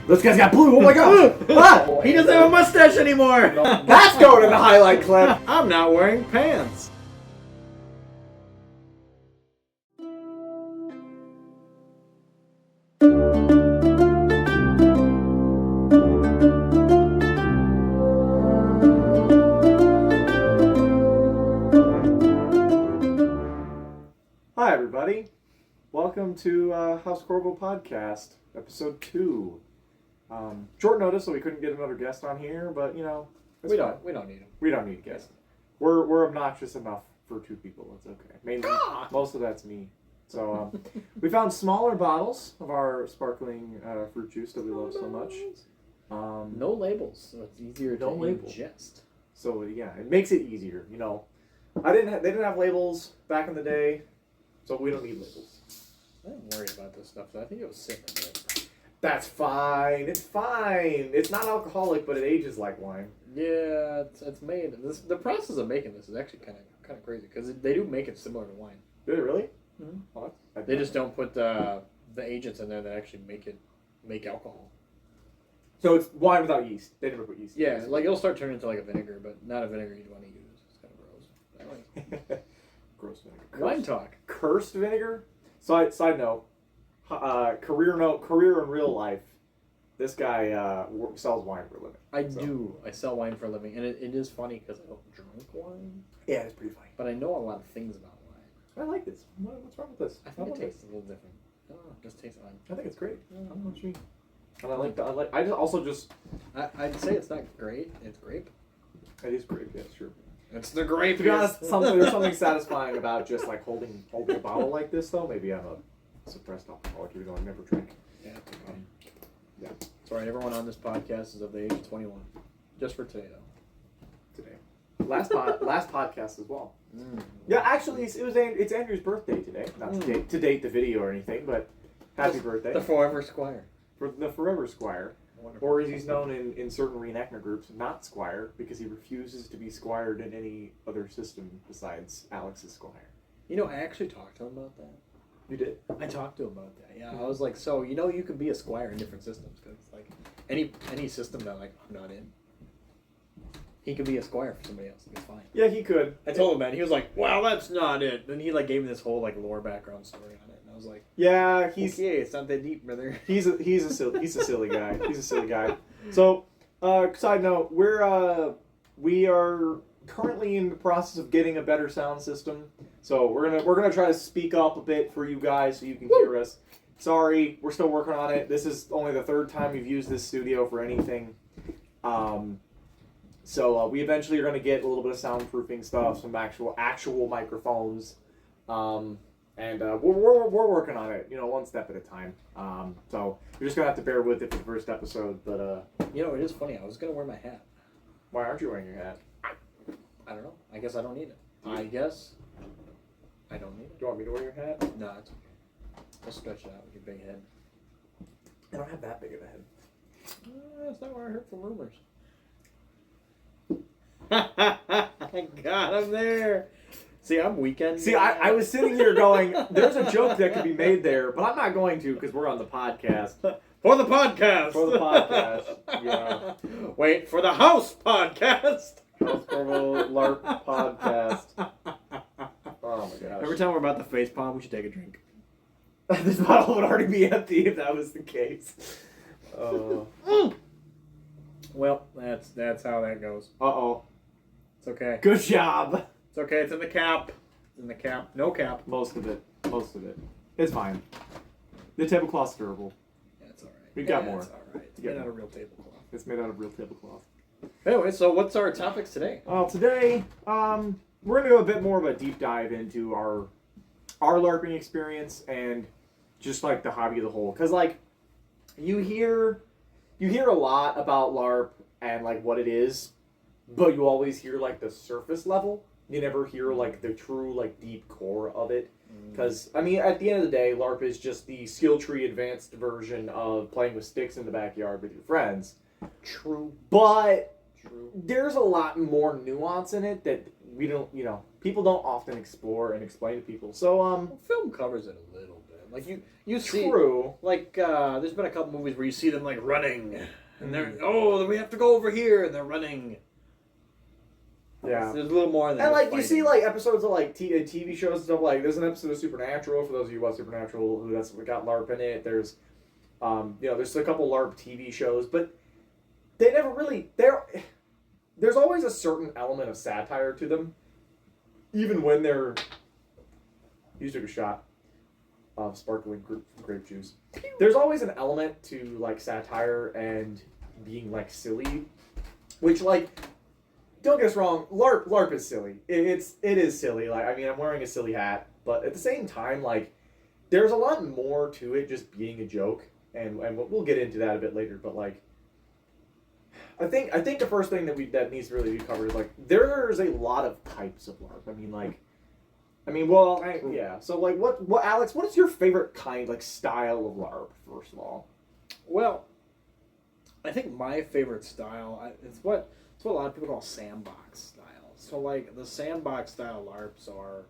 This guy's got blue. Oh my god! Ah! He doesn't have a mustache anymore! That's going in the highlight clip. I'm not wearing pants. Hi everybody. Welcome to House Corvo podcast, episode 2. Short notice, so we couldn't get another guest on here, but you know, We don't need him. We don't need guests. We're obnoxious enough for 2 people. It's okay. Mainly, most of that's me. So we found smaller bottles of our sparkling fruit juice that we love so much. No labels, so it's easier to ingest. So yeah, it makes it easier. You know, they didn't have labels back in the day, so we don't need labels. I didn't worry about this stuff, though. I think it was sitting in there. That's fine. It's fine. It's not alcoholic, but it ages like wine. Yeah, it's made. The process of making this is actually kind of crazy because they do make it similar to wine. Do they really? Mm-hmm. What? They just don't put the agents in there that actually make alcohol. So it's wine without yeast. They never put yeast. Yeah, like it'll start turning into like a vinegar, but not a vinegar you'd want to use. It's kind of gross. Gross vinegar. Wine talk. Cursed vinegar. Side note. Career in real life. This guy sells wine for a living. I sell wine for a living, and it is funny because I don't drink wine. Yeah, it's pretty funny. But I know a lot of things about wine. I like this. What's wrong with this? I think it tastes a little different. I don't know, it just tastes odd. I think it's great. I don't know what you mean. And I'd say it's not great. It's grape. It is grape. Yeah, sure. It's the grape. To be honest, there's something satisfying about just like holding a bottle like this, though. Maybe I'm a suppressed alcoholic, even though I never drink. Yeah. Yeah. It's alright. Everyone on this podcast is of the age of 21. Just for today, though. Today. Last podcast as well. Mm. Yeah, actually, it's Andrew's birthday today. Not to date the video or anything, but happy birthday. The Forever Squire. For the Forever Squire. Wonderful. Or as he's known in certain reenactment groups, not Squire, because he refuses to be squired in any other system besides Alex's Squire. You know, I actually talked to him about that. You did? I talked to him about that. Yeah, I was like, so you know, you can be a squire in different systems because like any system that like I'm not in, he could be a squire for somebody else. It's fine. Yeah, he could. I told him that. He was like, "Well, that's not it." Then he like gave me this whole like lore background story on it, and I was like, "Yeah, he's it's not that deep, brother." He's a silly guy. He's a silly guy. So, side note, we are currently in the process of getting a better sound system. So we're gonna try to speak up a bit for you guys so you can hear us. Sorry, we're still working on it. This is only the 3rd time we've used this studio for anything. So we eventually are gonna get a little bit of soundproofing stuff, some actual microphones, and we're working on it. You know, one step at a time. So you're just gonna have to bear with it for the first episode. But you know, it is funny. I was gonna wear my hat. Why aren't you wearing your hat? I don't know. I guess I don't need it. I guess I don't need it. Do you want me to wear your hat? No, it's okay. I'll stretch it out with your big head. I don't have that big of a head. That's not what I heard from rumors. I got him there. See, I'm weekend. See, I was sitting here going, there's a joke that could be made there, but I'm not going to because we're on the podcast. For the podcast. For the podcast. Yeah. Wait, for the House podcast. House Corvo LARP podcast. Oh my gosh. Every time we're about to facepalm, we should take a drink. This bottle would already be empty if that was the case. Well, that's how that goes. Uh-oh. It's okay. Good job. It's okay. It's in the cap. It's in the cap. No cap. Most of it. It's fine. The tablecloth's durable. Yeah, it's all right. We've got more. It's all right. It's made out of real tablecloth. It's made out of real tablecloth. Anyway, so what's our topics today? Today, we're gonna do a bit more of a deep dive into our LARPing experience and just like the hobby as a whole. Cause like you hear a lot about LARP and like what it is, but you always hear like the surface level. You never hear like the true like deep core of it. Because I mean, at the end of the day, LARP is just the skill tree advanced version of playing with sticks in the backyard with your friends. True. But there's a lot more nuance in it that we don't, people don't often explore and explain to people. So, film covers it a little bit. Like you see, True. like there's been a couple movies where you see them like running, and they're we have to go over here, and they're running. Yeah. There's a little more than And like fighting. you see like episodes of like TV shows and stuff, like there's an episode of Supernatural for those of you who watch Supernatural who we got LARP in it. There's there's a couple LARP TV shows, but they never really there's always a certain element of satire to them. Even when they're you took a shot of sparkling grape juice. There's always an element to like satire and being like silly, which like don't get us wrong, LARP is silly. It is silly. Like I mean, I'm wearing a silly hat, but at the same time, like there's a lot more to it just being a joke, and we'll get into that a bit later. But like, I think the first thing that needs to really be covered is like there's a lot of types of LARP. Yeah. So like, what Alex? What is your favorite kind like style of LARP? First of all, Well, I think my favorite style it's what a lot of people call sandbox style. So like the sandbox style LARPs are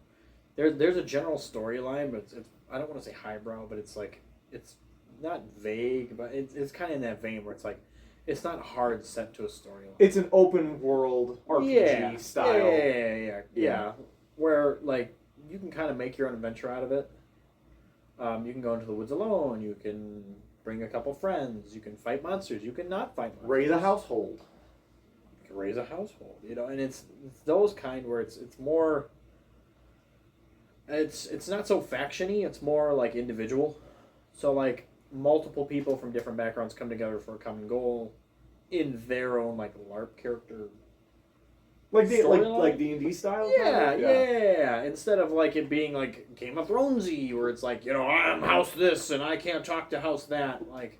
there's a general storyline, but it's I don't want to say highbrow, but it's like it's not vague, but it's kind of in that vein where it's like it's not hard set to a storyline. it's an open world RPG style. Yeah. Where like you can kind of make your own adventure out of it. You can go into the woods alone. You can bring a couple friends. You can fight monsters. You can not fight monsters. Raise a household. You can raise a household. And it's those kind where it's more. It's not so faction-y. It's more like individual. So like multiple people from different backgrounds come together for a common goal, in their own like LARP character. Like D&D style? Yeah. Instead of like it being like Game of Thronesy, where it's like I'm house this and I can't talk to house that. Like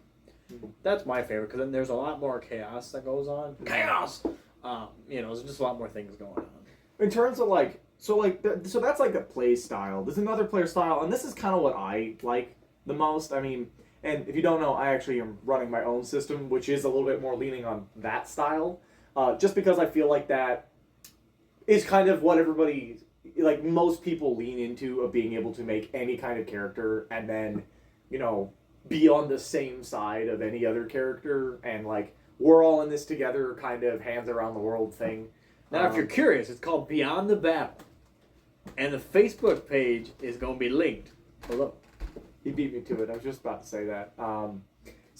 that's my favorite because then there's a lot more chaos that goes on. Chaos. There's just a lot more things going on. In terms of like, so that's like the play style. There's another player style, and this is kind of what I like the most. I mean, and if you don't know, I actually am running my own system, which is a little bit more leaning on that style, just because I feel like that is kind of what everybody, like most people lean into of being able to make any kind of character and then, be on the same side of any other character and like we're all in this together kind of hands around the world thing. Now, if you're curious, it's called Beyond the Battle, and the Facebook page is going to be linked below. He beat me to it. I was just about to say that.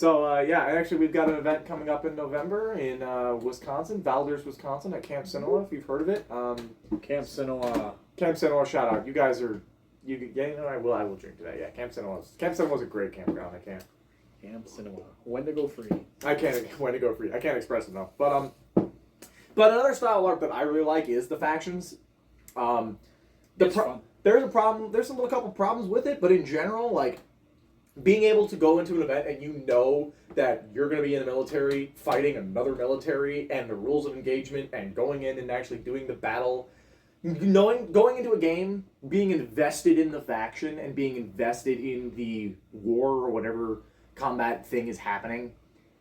Actually, we've got an event coming up in November in Wisconsin, Valders, Wisconsin, at Camp Sinaloa, if you've heard of it. Camp Sinaloa. Camp Sinaloa, shout out. You guys are, I will drink to that. Yeah, Camp Sinaloa's a great campground. Camp Sinaloa. Wendigo free. Wendigo free. I can't express it enough. But another style of LARP that I really like is the factions. Fun. There's a problem. There's a couple problems with it, but in general, like being able to go into an event and you know that you're going to be in the military fighting another military and the rules of engagement and going in and actually doing the battle, going into a game, being invested in the faction and being invested in the war or whatever combat thing is happening,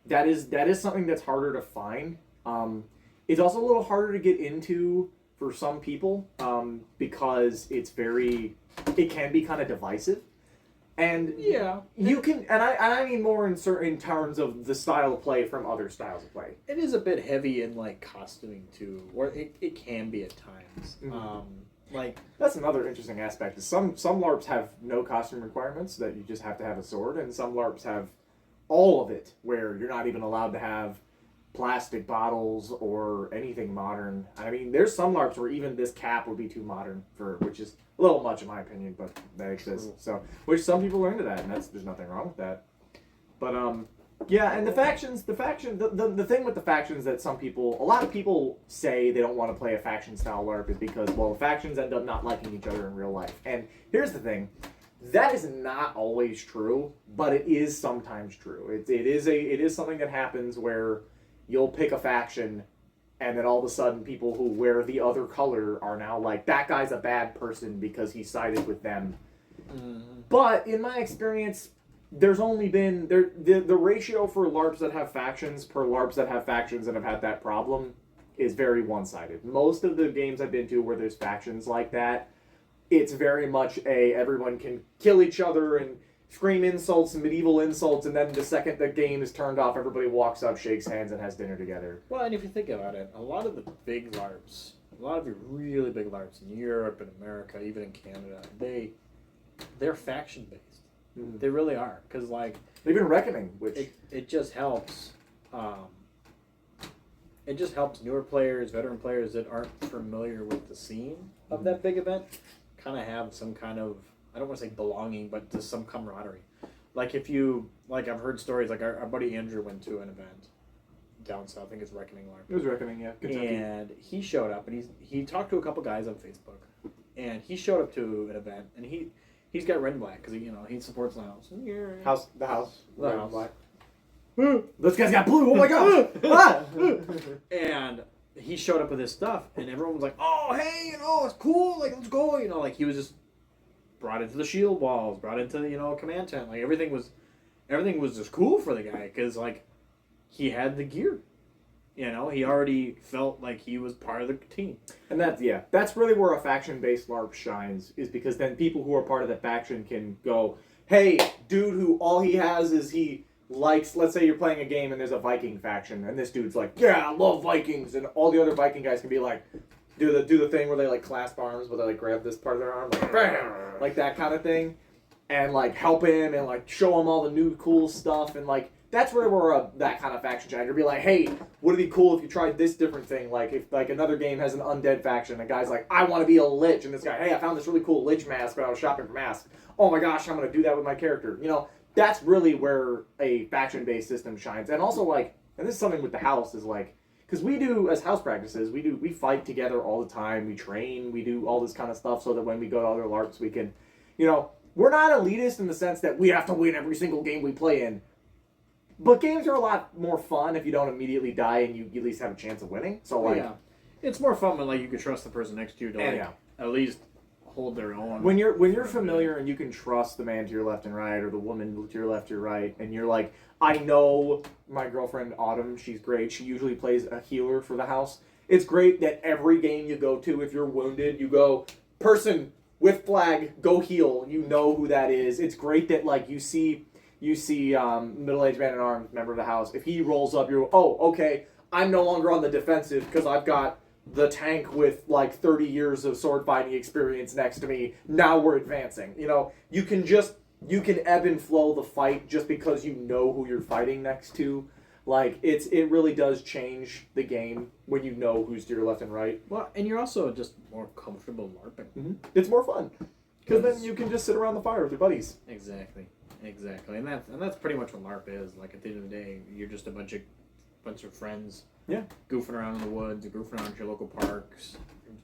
that is something that's harder to find. It's also a little harder to get into for some people because it can be kind of divisive. And you can, and I mean more in terms of the style of play from other styles of play. It is a bit heavy in like costuming too, or it can be at times. Mm-hmm. That's another interesting aspect. Is some LARPs have no costume requirements that you just have to have a sword, and some LARPs have all of it, where you're not even allowed to have plastic bottles or anything modern. I mean, there's some LARPs where even this cap would be too modern which is a little much in my opinion, but that exists. So, which some people are into that, and there's nothing wrong with that. But and the factions, the thing with the factions that a lot of people say they don't want to play a faction style LARP is because the factions end up not liking each other in real life. And here's the thing. That is not always true, but it is sometimes true. It is something that happens where you'll pick a faction, and then all of a sudden people who wear the other color are now like, that guy's a bad person because he sided with them. Mm-hmm. But in my experience, there's only been the ratio for LARPs that have factions per LARPs that have factions that have had that problem is very one-sided. Most of the games I've been to where there's factions like that, it's very much everyone can kill each other and scream insults and medieval insults, and then the second the game is turned off, everybody walks up, shakes hands, and has dinner together. Well, and if you think about it, a lot of the big LARPs, a lot of your really big LARPs in Europe and America, even in Canada, they're faction based. Mm. They really are, because like Even Reckoning, which it just helps. It just helps newer players, veteran players that aren't familiar with the scene of that big event, kind of have some kind of, I don't want to say belonging, but just some camaraderie. Like if you, like I've heard stories, like our buddy Andrew went to an event down south, I think it's Reckoning LARP. it was Reckoning, yeah, Kentucky. And he showed up, and he talked to a couple guys on Facebook, and he showed up to an event, and he's got red and black because he supports the house. The house, The house. Black. This guy's got blue. Oh my gosh! Ah! And he showed up with his stuff, and everyone was like, "Oh, hey, it's cool. Like, let's go." Like he was just brought into the shield walls, brought into the command tent. Like everything was just cool for the guy because like he had the gear. He already felt like he was part of the team. And that's really where a faction-based LARP shines, is because then people who are part of the faction can go, hey, dude who all he has is he likes, let's say you're playing a game and there's a Viking faction, and this dude's like, yeah, I love Vikings, and all the other Viking guys can be like, do the thing where they like clasp arms, where they like grab this part of their arm, like, bam, like that kind of thing, and like help him and like show him all the new cool stuff, and like, that's where we're that kind of faction giant. Or be like, hey, would it be cool if you tried this different thing? Like if like another game has an undead faction, a guy's like, I want to be a lich, and this guy, hey, I found this really cool lich mask when I was shopping for masks. Oh my gosh, I'm gonna do that with my character. That's really where a faction-based system shines. And also like, and this is something with the house is like, because we do as house practices, we fight together all the time. We train, we do all this kind of stuff so that when we go to other LARPs, we can, we're not elitist in the sense that we have to win every single game we play in. But games are a lot more fun if you don't immediately die and you at least have a chance of winning. So like, it's more fun when like you can trust the person next to you to at least hold their own. When you're familiar and you can trust the man to your left and right or the woman to your left or right, and you're like, I know my girlfriend Autumn, she's great. She usually plays a healer for the house. It's great that every game you go to, if you're wounded, you go, person with flag, go heal. You know who that is. It's great that like you see middle-aged man at arms, member of the house. If he rolls up, you're, oh, okay, I'm no longer on the defensive because I've got the tank with like 30 years of sword fighting experience next to me. Now we're advancing. You can ebb and flow the fight just because you know who you're fighting next to. Like it really does change the game when you know who's to your left and right. Well, and you're also just more comfortable LARPing. Mm-hmm. It's more fun because then you can just sit around the fire with your buddies. Exactly, and that's pretty much what LARP is. Like at the end of the day, you're just a bunch of friends. Yeah. Goofing around in the woods, goofing around at your local parks,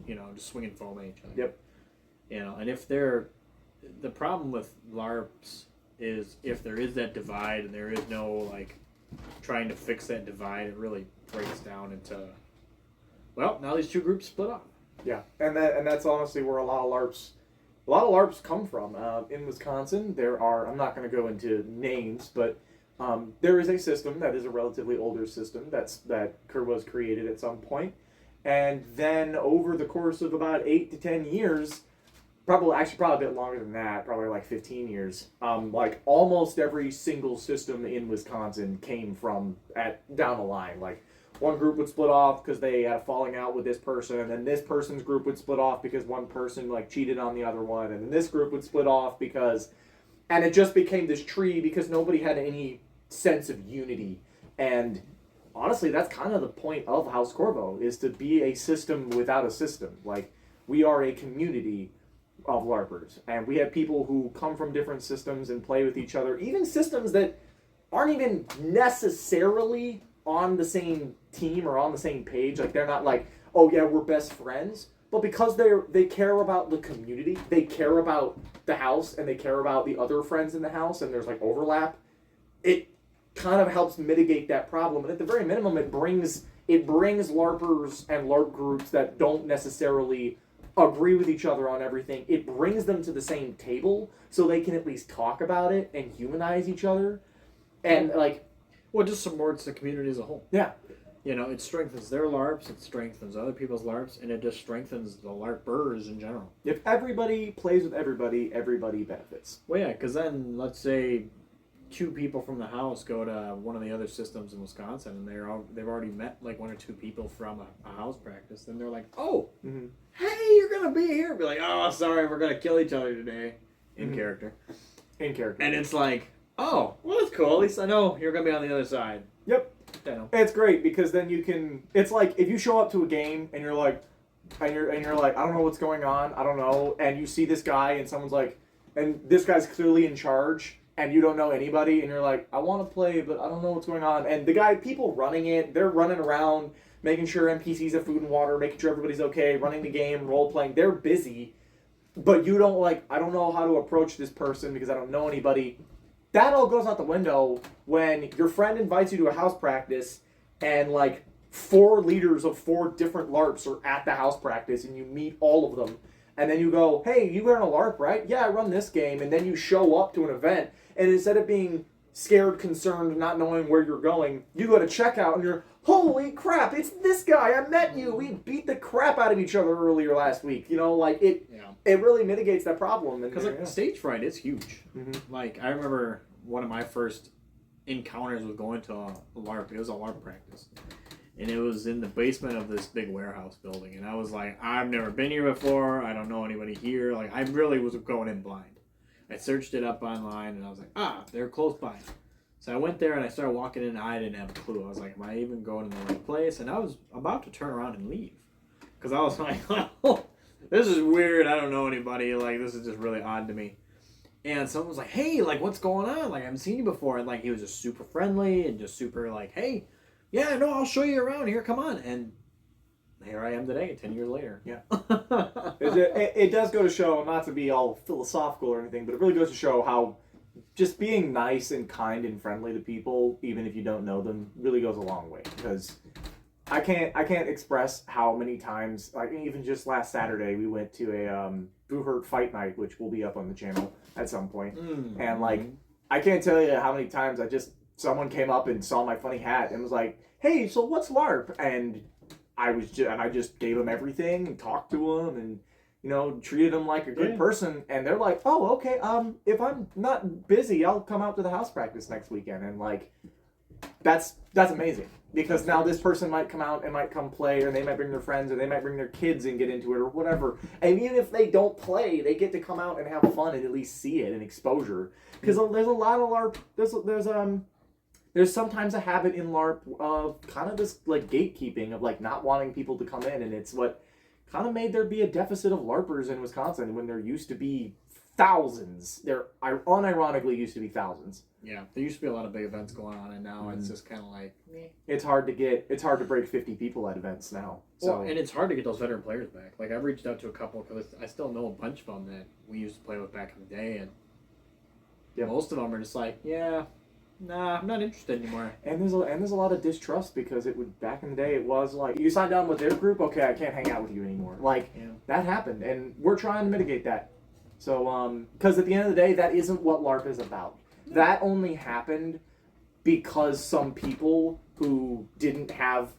just swinging foam at each other. Yep. And if the problem with LARPs is if there is that divide and there is no like trying to fix that divide, it really breaks down into, well, now these two groups split up. Yeah, and that's honestly where a lot of LARPs come from. In Wisconsin, there are, I'm not going to go into names, but there is a system that is a relatively older system that was created at some point, and then over the course of about 8 to 10 years, probably a bit longer than that, probably like 15 years, like almost every single system in Wisconsin came from down the line. Like one group would split off because they had a falling out with this person, and then this person's group would split off because one person like cheated on the other one, and then this group would split off and it just became this tree because nobody had any sense of unity. And honestly, that's kind of the point of House Corvo, is to be a system without a system. Like, we are a community of LARPers, and we have people who come from different systems and play with each other, even systems that aren't even necessarily on the same team or on the same page. Like, they're not like, oh yeah, we're best friends, but because they care about the community, they care about the house, and they care about the other friends in the house, and there's like overlap, it kind of helps mitigate that problem. And at the very minimum, it brings LARPers and LARP groups that don't necessarily agree with each other on everything. It brings them to the same table so they can at least talk about it and humanize each other. And like, well, it just supports the community as a whole. Yeah. You know, it strengthens their LARPs, it strengthens other people's LARPs, and it just strengthens the LARPers in general. If everybody plays with everybody, everybody benefits. Well, yeah, because then let's say 2 people from the house go to one of the other systems in Wisconsin, and they've already met like 1 or 2 people from a house practice. Then they're like, "Oh, hey, you're gonna be here." Be like, "Oh, sorry, we're gonna kill each other today," in character. In character. And it's like, "Oh, well, that's cool. At least I know you're gonna be on the other side." Yep. You know. It's great because then you can. It's like if you show up to a game and you're like, I don't know what's going on. I don't know. And you see this guy and someone's like, and this guy's clearly in charge. And you don't know anybody, and you're like, I want to play, but I don't know what's going on. And people running it, they're running around, making sure NPCs have food and water, making sure everybody's okay, running the game, role-playing. They're busy, but you don't I don't know how to approach this person because I don't know anybody. That all goes out the window when your friend invites you to a house practice, and 4 leaders of 4 different LARPs are at the house practice, and you meet all of them. And then you go, hey, you run a LARP, right? Yeah, I run this game. And then you show up to an event, and instead of being scared, concerned, not knowing where you're going, you go to checkout, and you're, holy crap, it's this guy. I met you. We beat the crap out of each other earlier last week. You know, it really mitigates that problem. Because stage fright is huge. Mm-hmm. I remember one of my first encounters with going to a LARP. It was a LARP practice. And it was in the basement of this big warehouse building. And I was like, I've never been here before. I don't know anybody here. I really was going in blind. I searched it up online, and I was like, they're close by. So I went there, and I started walking in, and I didn't have a clue. I was like, am I even going to the right place? And I was about to turn around and leave. Because I was like, oh, this is weird. I don't know anybody. This is just really odd to me. And someone was like, hey, what's going on? I haven't seen you before. And, he was just super friendly and just super hey, yeah, no, I'll show you around here. Come on. And here I am today, 10 years later. Yeah. It does go to show, not to be all philosophical or anything, but it really goes to show how just being nice and kind and friendly to people, even if you don't know them, really goes a long way. Because I can't express how many times, even just last Saturday, we went to a Boo-Hurt Fight Night, which will be up on the channel at some point. And I can't tell you how many times someone came up and saw my funny hat and was like, hey, so what's LARP? And I just gave them everything and talked to them and, treated them like a good person. And they're like, oh, okay, if I'm not busy, I'll come out to the house practice next weekend. And that's amazing because now this person might come out and might come play, or they might bring their friends, or they might bring their kids and get into it or whatever. And even if they don't play, they get to come out and have fun and at least see it and exposure. Because there's a lot of LARP, there's sometimes a habit in LARP of kind of this gatekeeping of not wanting people to come in, and it's what kind of made there be a deficit of LARPers in Wisconsin when there used to be thousands. There unironically used to be thousands. Yeah, there used to be a lot of big events going on, and now it's just kind of meh. It's hard to break 50 people at events now. So and it's hard to get those veteran players back. I've reached out to a couple because I still know a bunch of them that we used to play with back in the day, and most of them are just nah, I'm not interested anymore. And there's a lot of distrust because back in the day it was you signed on with their group, okay, I can't hang out with you anymore. That happened, and we're trying to mitigate that. So because at the end of the day, that isn't what LARP is about. That only happened because some people who didn't have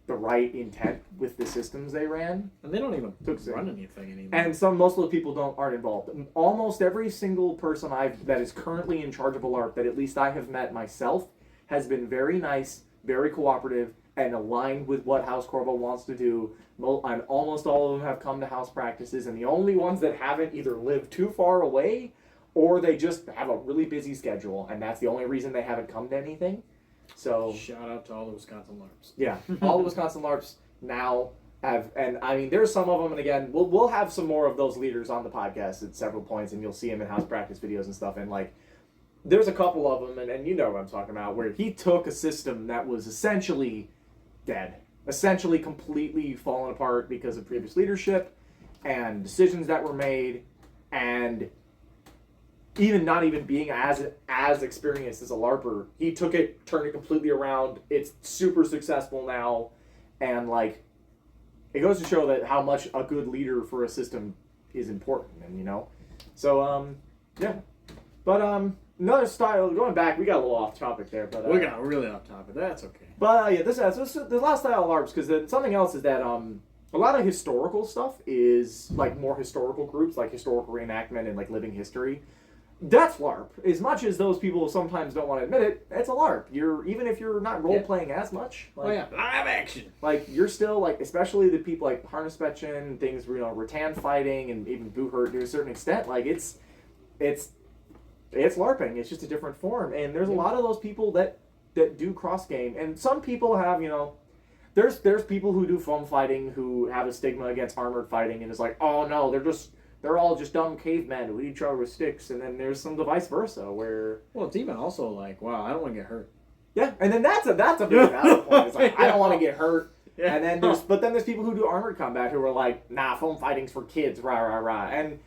the right intent with the systems they ran, and they don't even run anything anymore. And most of the people aren't involved. Almost every single person that is currently in charge of a LARP that at least I have met myself has been very nice, very cooperative, and aligned with what House Corvo wants to do. And almost all of them have come to house practices, and the only ones that haven't either lived too far away or they just have a really busy schedule, and that's the only reason they haven't come to anything. So shout out to all the Wisconsin LARPs. Yeah, all the Wisconsin LARPs now have, and I mean, there's some of them, and again, we'll have some more of those leaders on the podcast at several points, and you'll see them in house practice videos and stuff, and there's a couple of them, and you know what I'm talking about, where he took a system that was essentially dead, essentially completely fallen apart because of previous leadership and decisions that were made, and even not even being as experienced as a LARPer, he took it, turned it completely around. It's super successful now, and it goes to show that how much a good leader for a system is important, and so yeah, but another style. Going back, we got a little off topic there, but We got really off topic. That's okay. But yeah, there's a lot of style LARPs because then something else is that a lot of historical stuff is like more historical groups like historical reenactment and like living history. That's LARP. As much as those people sometimes don't want to admit it, it's a LARP. Even if you're not role playing as much. Like, live action. Like you're still like, especially the people like harness fetching, things rattan fighting, and even boot hurt to a certain extent. Like it's LARPing. It's just a different form, and there's a lot of those people that do cross game, and some people have there's people who do foam fighting who have a stigma against armored fighting, and it's like, oh no, they're all just dumb cavemen who hit each other with sticks, and then there's some the vice versa where it's even also like, wow, I don't want to get hurt. Yeah, and then that's a big valid point. It's like I don't want to get hurt. Yeah. And then there's people who do armored combat who are like, nah, foam fighting's for kids, rah rah rah. And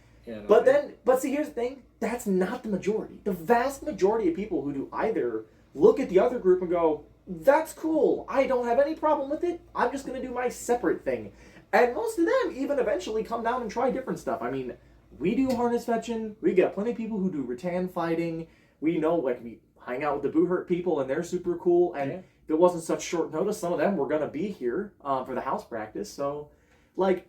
but see, here's the thing, that's not the majority. The vast majority of people who do either look at the other group and go, that's cool, I don't have any problem with it, I'm just going to do my separate thing. And most of them even eventually come down and try different stuff. I mean, we do harness fetching, we get plenty of people who do rattan fighting, we know, like, we hang out with the boot hurt people and they're super cool, and if it wasn't such short notice, some of them were going to be here for the house practice, so, like,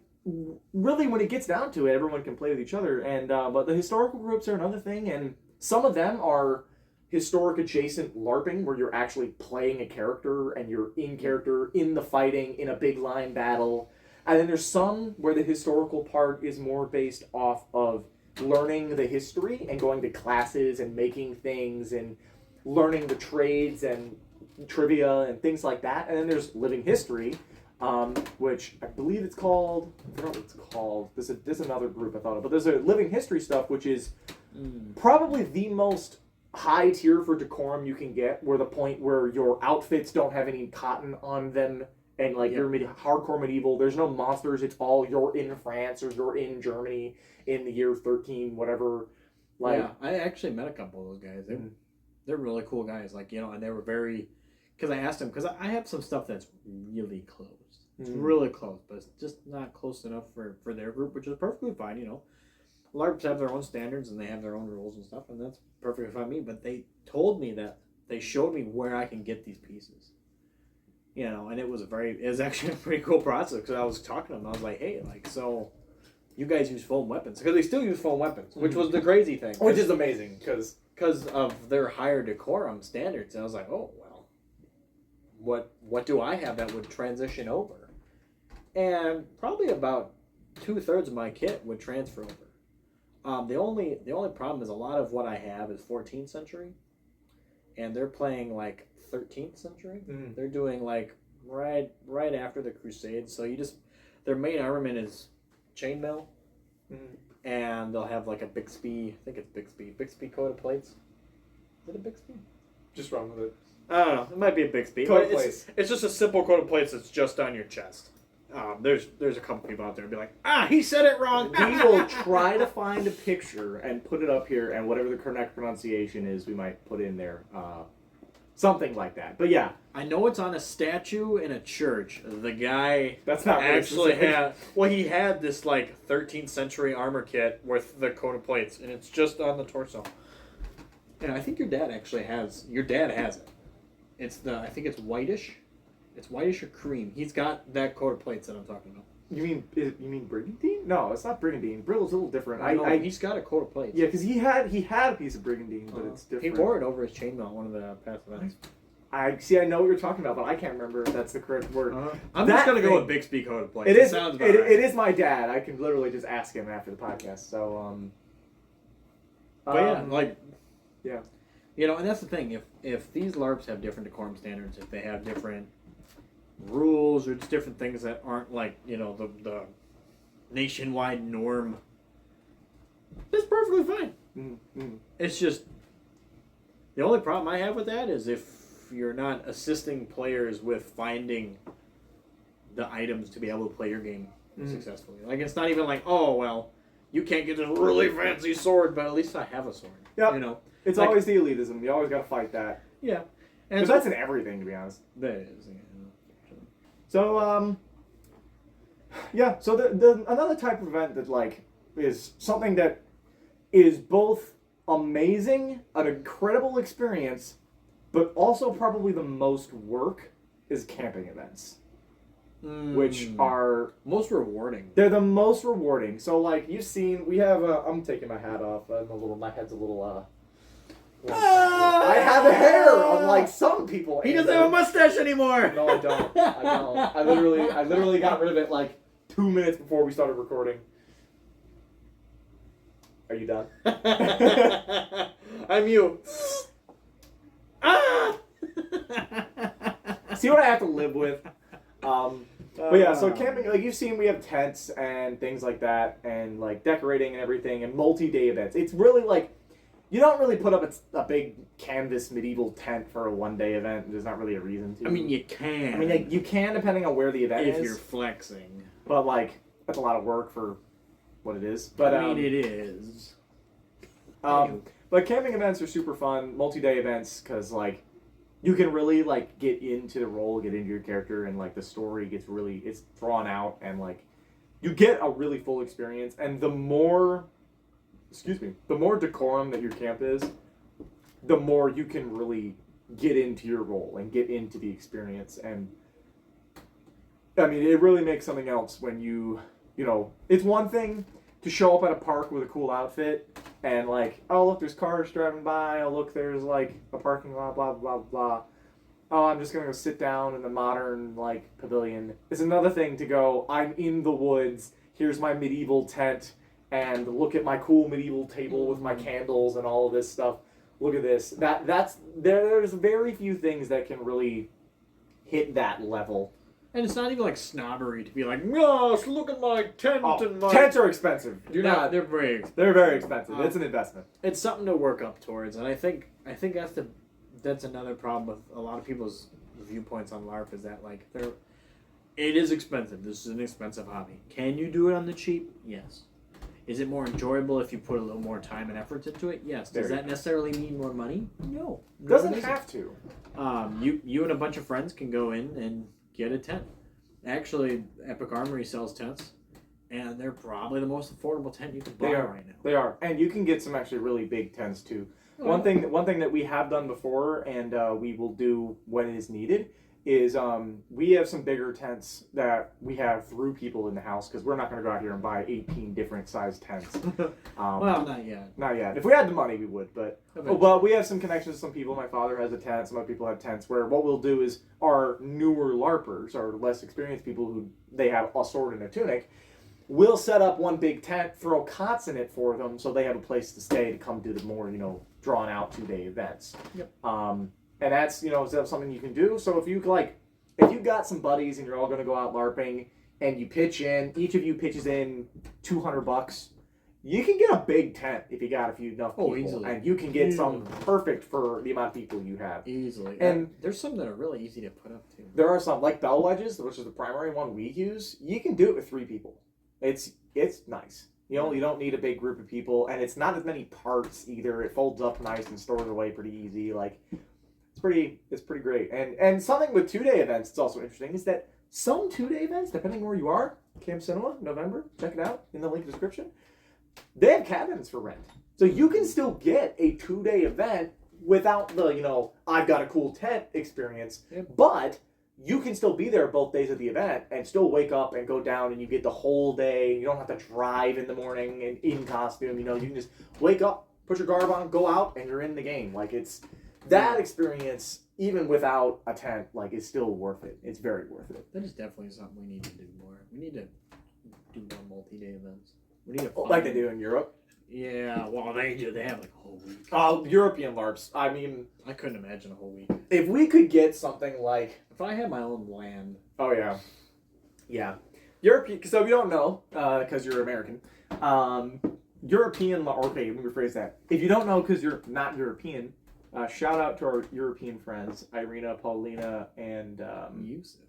really when it gets down to it, everyone can play with each other, and but the historical groups are another thing, and some of them are historic adjacent LARPing where you're actually playing a character and you're in character in the fighting in a big line battle. And then there's some where the historical part is more based off of learning the history and going to classes and making things and learning the trades and trivia and things like that. And then there's living history, which I believe it's called, I forgot what it's called. There's another group I thought of, but there's a living history stuff, which is probably the most high tier for decorum you can get, where the point where your outfits don't have any cotton on them, and like you're hardcore medieval, there's no monsters, it's all you're in France or you're in Germany in the year 13 whatever. Like, I actually met a couple of those guys. They're really cool guys, like, and they were very, because I asked them, because I have some stuff that's really close. It's really close, but it's just not close enough for their group, which is perfectly fine. LARPs have their own standards and they have their own rules and stuff, and that's perfectly fine with me. But they told me that they showed me where I can get these pieces, and it was actually a pretty cool process, because I was talking to them. I was like, hey, like, so you guys use foam weapons, because they still use foam weapons, which was the crazy thing, which is amazing because of their higher decorum standards. And I was like, oh well, what do I have that would transition over? And probably about 2/3 of my kit would transfer over. The only problem is a lot of what I have is 14th century, and they're playing like 13th century. They're doing like right after the Crusades. So their main armament is chainmail, and they'll have like a Bixby. I think it's Bixby coat of plates. Is it a Bixby? just run with it. I don't know. It might be a Bixby. Coat of plates. It's just a simple coat of plates that's just on your chest. There's a couple people out there who'll be like, he said it wrong. We will try to find a picture and put it up here, and whatever the correct pronunciation is, we might put in there. Something like that. But yeah. I know it's on a statue in a church. The guy that's not actually he had this like 13th century armor kit with the coat of plates, and it's just on the torso. And I think your dad has it. I think it's whitish. It's whitish or cream. He's got that coat of plates that I'm talking about. You mean brigandine? No, it's not brigandine. Brittle's a little different. He's got a coat of plates. Yeah, because he had a piece of brigandine, but it's different. He wore it over his chainmail at one of the past events. I know what you're talking about, but I can't remember if that's the correct word. I'm just gonna go with Bixby coat of plates. It sounds right. It is my dad. I can literally just ask him after the podcast. So and that's the thing. If these LARPs have different decorum standards, if they have different rules or just different things that aren't like the nationwide norm, it's perfectly fine. It's just the only problem I have with that is if you're not assisting players with finding the items to be able to play your game successfully. Like, it's not even like, oh well, you can't get this really fancy sword, but at least I have a sword. Yeah, it's like, always the elitism. You always got to fight that. Yeah, and that's in everything, to be honest. That is. Yeah. So, so the another type of event that, like, is something that is both amazing, an incredible experience, but also probably the most work is camping events. Which are most rewarding. They're the most rewarding. So like you've seen, we have. I'm taking my hat off. My head's a little. I have a hair, unlike some people. He doesn't have a mustache anymore. No, I don't. I don't. I literally got rid of it like 2 minutes before we started recording. Are you done? I'm you. Ah! See what I have to live with. But yeah, so camping, like you've seen, we have tents and things like that, and like decorating and everything, and multi-day events. It's really like, you don't really put up a big canvas medieval tent for a one-day event. There's not really a reason to. I mean, you can. I mean, like, you can depending on where the event is. If you're flexing. But like, that's a lot of work for what it is. But I mean, it is. But camping events are super fun, multi-day events, because like, you can really like get into the role, get into your character, and like the story gets really, it's drawn out, and like you get a really full experience. And the more decorum that your camp is, the more you can really get into your role and get into the experience. And I mean, it really makes something else when you know, it's one thing to show up at a park with a cool outfit and like, oh look, there's cars driving by, oh look, there's like a parking lot, blah blah blah. Oh, I'm just gonna go sit down in the modern like pavilion. It's another thing to go, I'm in the woods, here's my medieval tent, and look at my cool medieval table with my candles and all of this stuff. Look at this. There's very few things that can really hit that level. And it's not even like snobbery to be like, no, look at my tent and my... Tents are expensive. They're very expensive. They're very expensive. It's an investment. It's something to work up towards, and I think that's another problem with a lot of people's viewpoints on LARP is that like it is expensive. This is an expensive hobby. Can you do it on the cheap? Yes. Is it more enjoyable if you put a little more time and effort into it? Yes. Does that necessarily mean more money? No. Doesn't have to. You and a bunch of friends can go in and get a tent. Actually, Epic Armory sells tents, and they're probably the most affordable tent you can buy right now. They are, and you can get some actually really big tents too. One thing that we have done before, and we will do when it is needed, is we have some bigger tents that we have through people in the house, because we're not going to go out here and buy 18 different size tents. Well, not yet. Not yet. If we had the money, we would, but we have some connections with some people. My father has a tent. Some other people have tents, where what we'll do is our newer LARPers, our less experienced people who they have a sword and a tunic, we'll set up one big tent, throw cots in it for them, so they have a place to stay to come to the more, drawn out 2-day events. Yep. And that's, something you can do. So if you got some buddies and you're all going to go out LARPing and you pitch in, each of you pitches in $200, you can get a big tent if you got enough people. Easily. And you can get some perfect for the amount of people you have. Easily. And there's some that are really easy to put up too. There are some, like bell wedges, which is the primary one we use. You can do it with 3 people. It's nice. You don't need a big group of people, and it's not as many parts either. It folds up nice and stores away pretty easy. Like, it's pretty great. And something with 2-day events that's also interesting is that some 2-day events, depending where you are, Camp Cinema, November, check it out in the link description, they have cabins for rent. So you can still get a 2-day event without the, I've got a cool tent experience, but you can still be there both days of the event and still wake up and go down, and you get the whole day. You don't have to drive in the morning and in costume. You can just wake up, put your garb on, go out, and you're in the game. Like, it's that experience, even without a tent, like, is still worth it. It's very worth it. That is definitely something we need to do more. We need to do more multi-day events. We need to like they do in Europe. Yeah, well, they do. They have like a whole week. Oh, European LARPs. I mean, I couldn't imagine a whole week. If we could get something like, if I had my own land. Oh yeah. European. So if you don't know, because you're American, European. Okay, let me rephrase that. If you don't know, because you're not European, shout out to our European friends, Irina, Paulina, and Yusuf.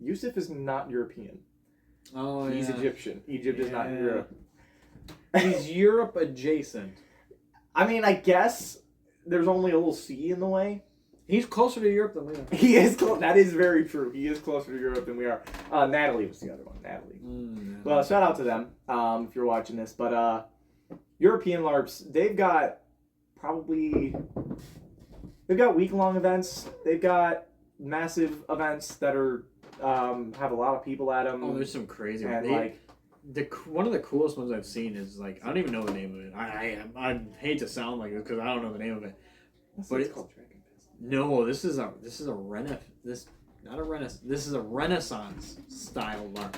Yusuf is not European. Oh, He's Egyptian. Egypt is not Europe. He's Europe adjacent. I mean, I guess there's only a little sea in the way. He's closer to Europe than we are. He is close. That is very true. He is closer to Europe than we are. Natalie was the other one. Natalie. Well, shout out to them if you're watching this. But European LARPs, they've got probably they've got week-long events. They've got massive events that are have a lot of people at them. Oh, there's some crazy and ones. One of the coolest ones I've seen is like I don't even know the name of it. I hate to sound like this because I don't know the name of it. But it's called Dragon Fist. No, this is a Renaissance style LARP.